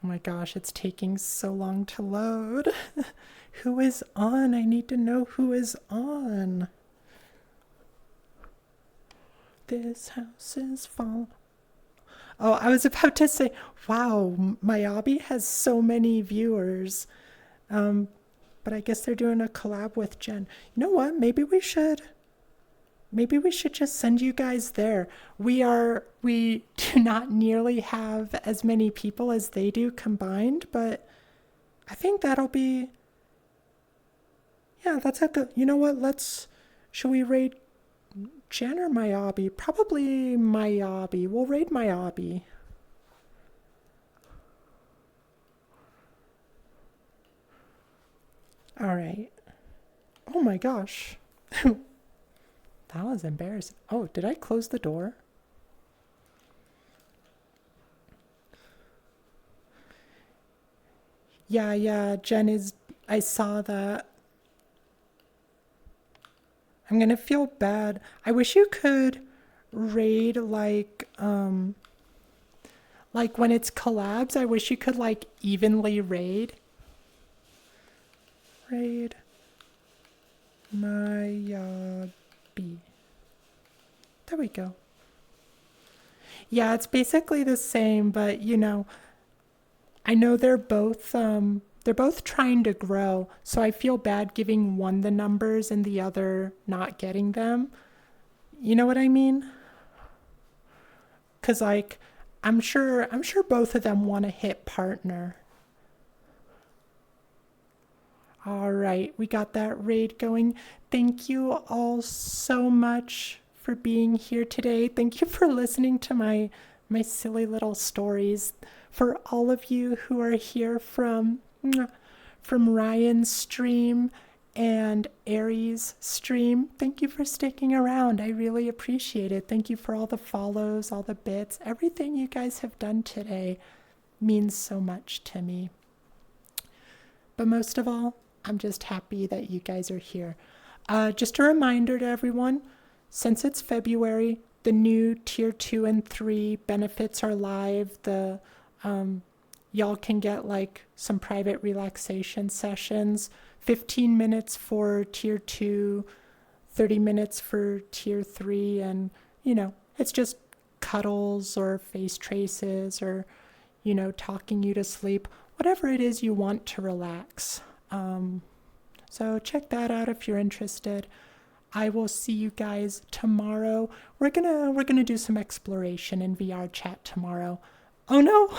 Oh my gosh, it's taking so long to load. Who is on? I need to know who is on. This house is full. Oh, I was about to say, wow, my hobby has so many viewers. But I guess they're doing a collab with Jen. You know what? Maybe we should just send you guys there. We do not nearly have as many people as they do combined, but I think that'll be, yeah, that's a good, you know what? Should we raid Jen or Myabi? Probably Myabi. We'll raid Myabi. Alright. Oh my gosh. That was embarrassing. Oh, did I close the door? Yeah, Jen is, I saw that. I'm gonna feel bad. I wish you could raid like when it's collabs, I wish you could like evenly raid. Raid Myabi. There we go. Yeah, it's basically the same, but you know, I know they're both trying to grow, so I feel bad giving one the numbers and the other not getting them. You know what I mean? Cuz like I'm sure both of them want to hit partner. All right, we got that raid going. Thank you all so much for being here today. Thank you for listening to my silly little stories. For all of you who are here from Ryan's stream and Aries' stream, thank you for sticking around. I really appreciate it. Thank you for all the follows, all the bits. Everything you guys have done today means so much to me. But most of all, I'm just happy that you guys are here. Just a reminder to everyone, since it's February, the new tier 2 and 3 benefits are live. Y'all can get like some private relaxation sessions, 15 minutes for tier 2, 30 minutes for tier 3, and you know, it's just cuddles or face traces or, you know, talking you to sleep, whatever it is you want to relax. So check that out if you're interested. I will see you guys tomorrow. We're gonna do some exploration in VR chat tomorrow. Oh no,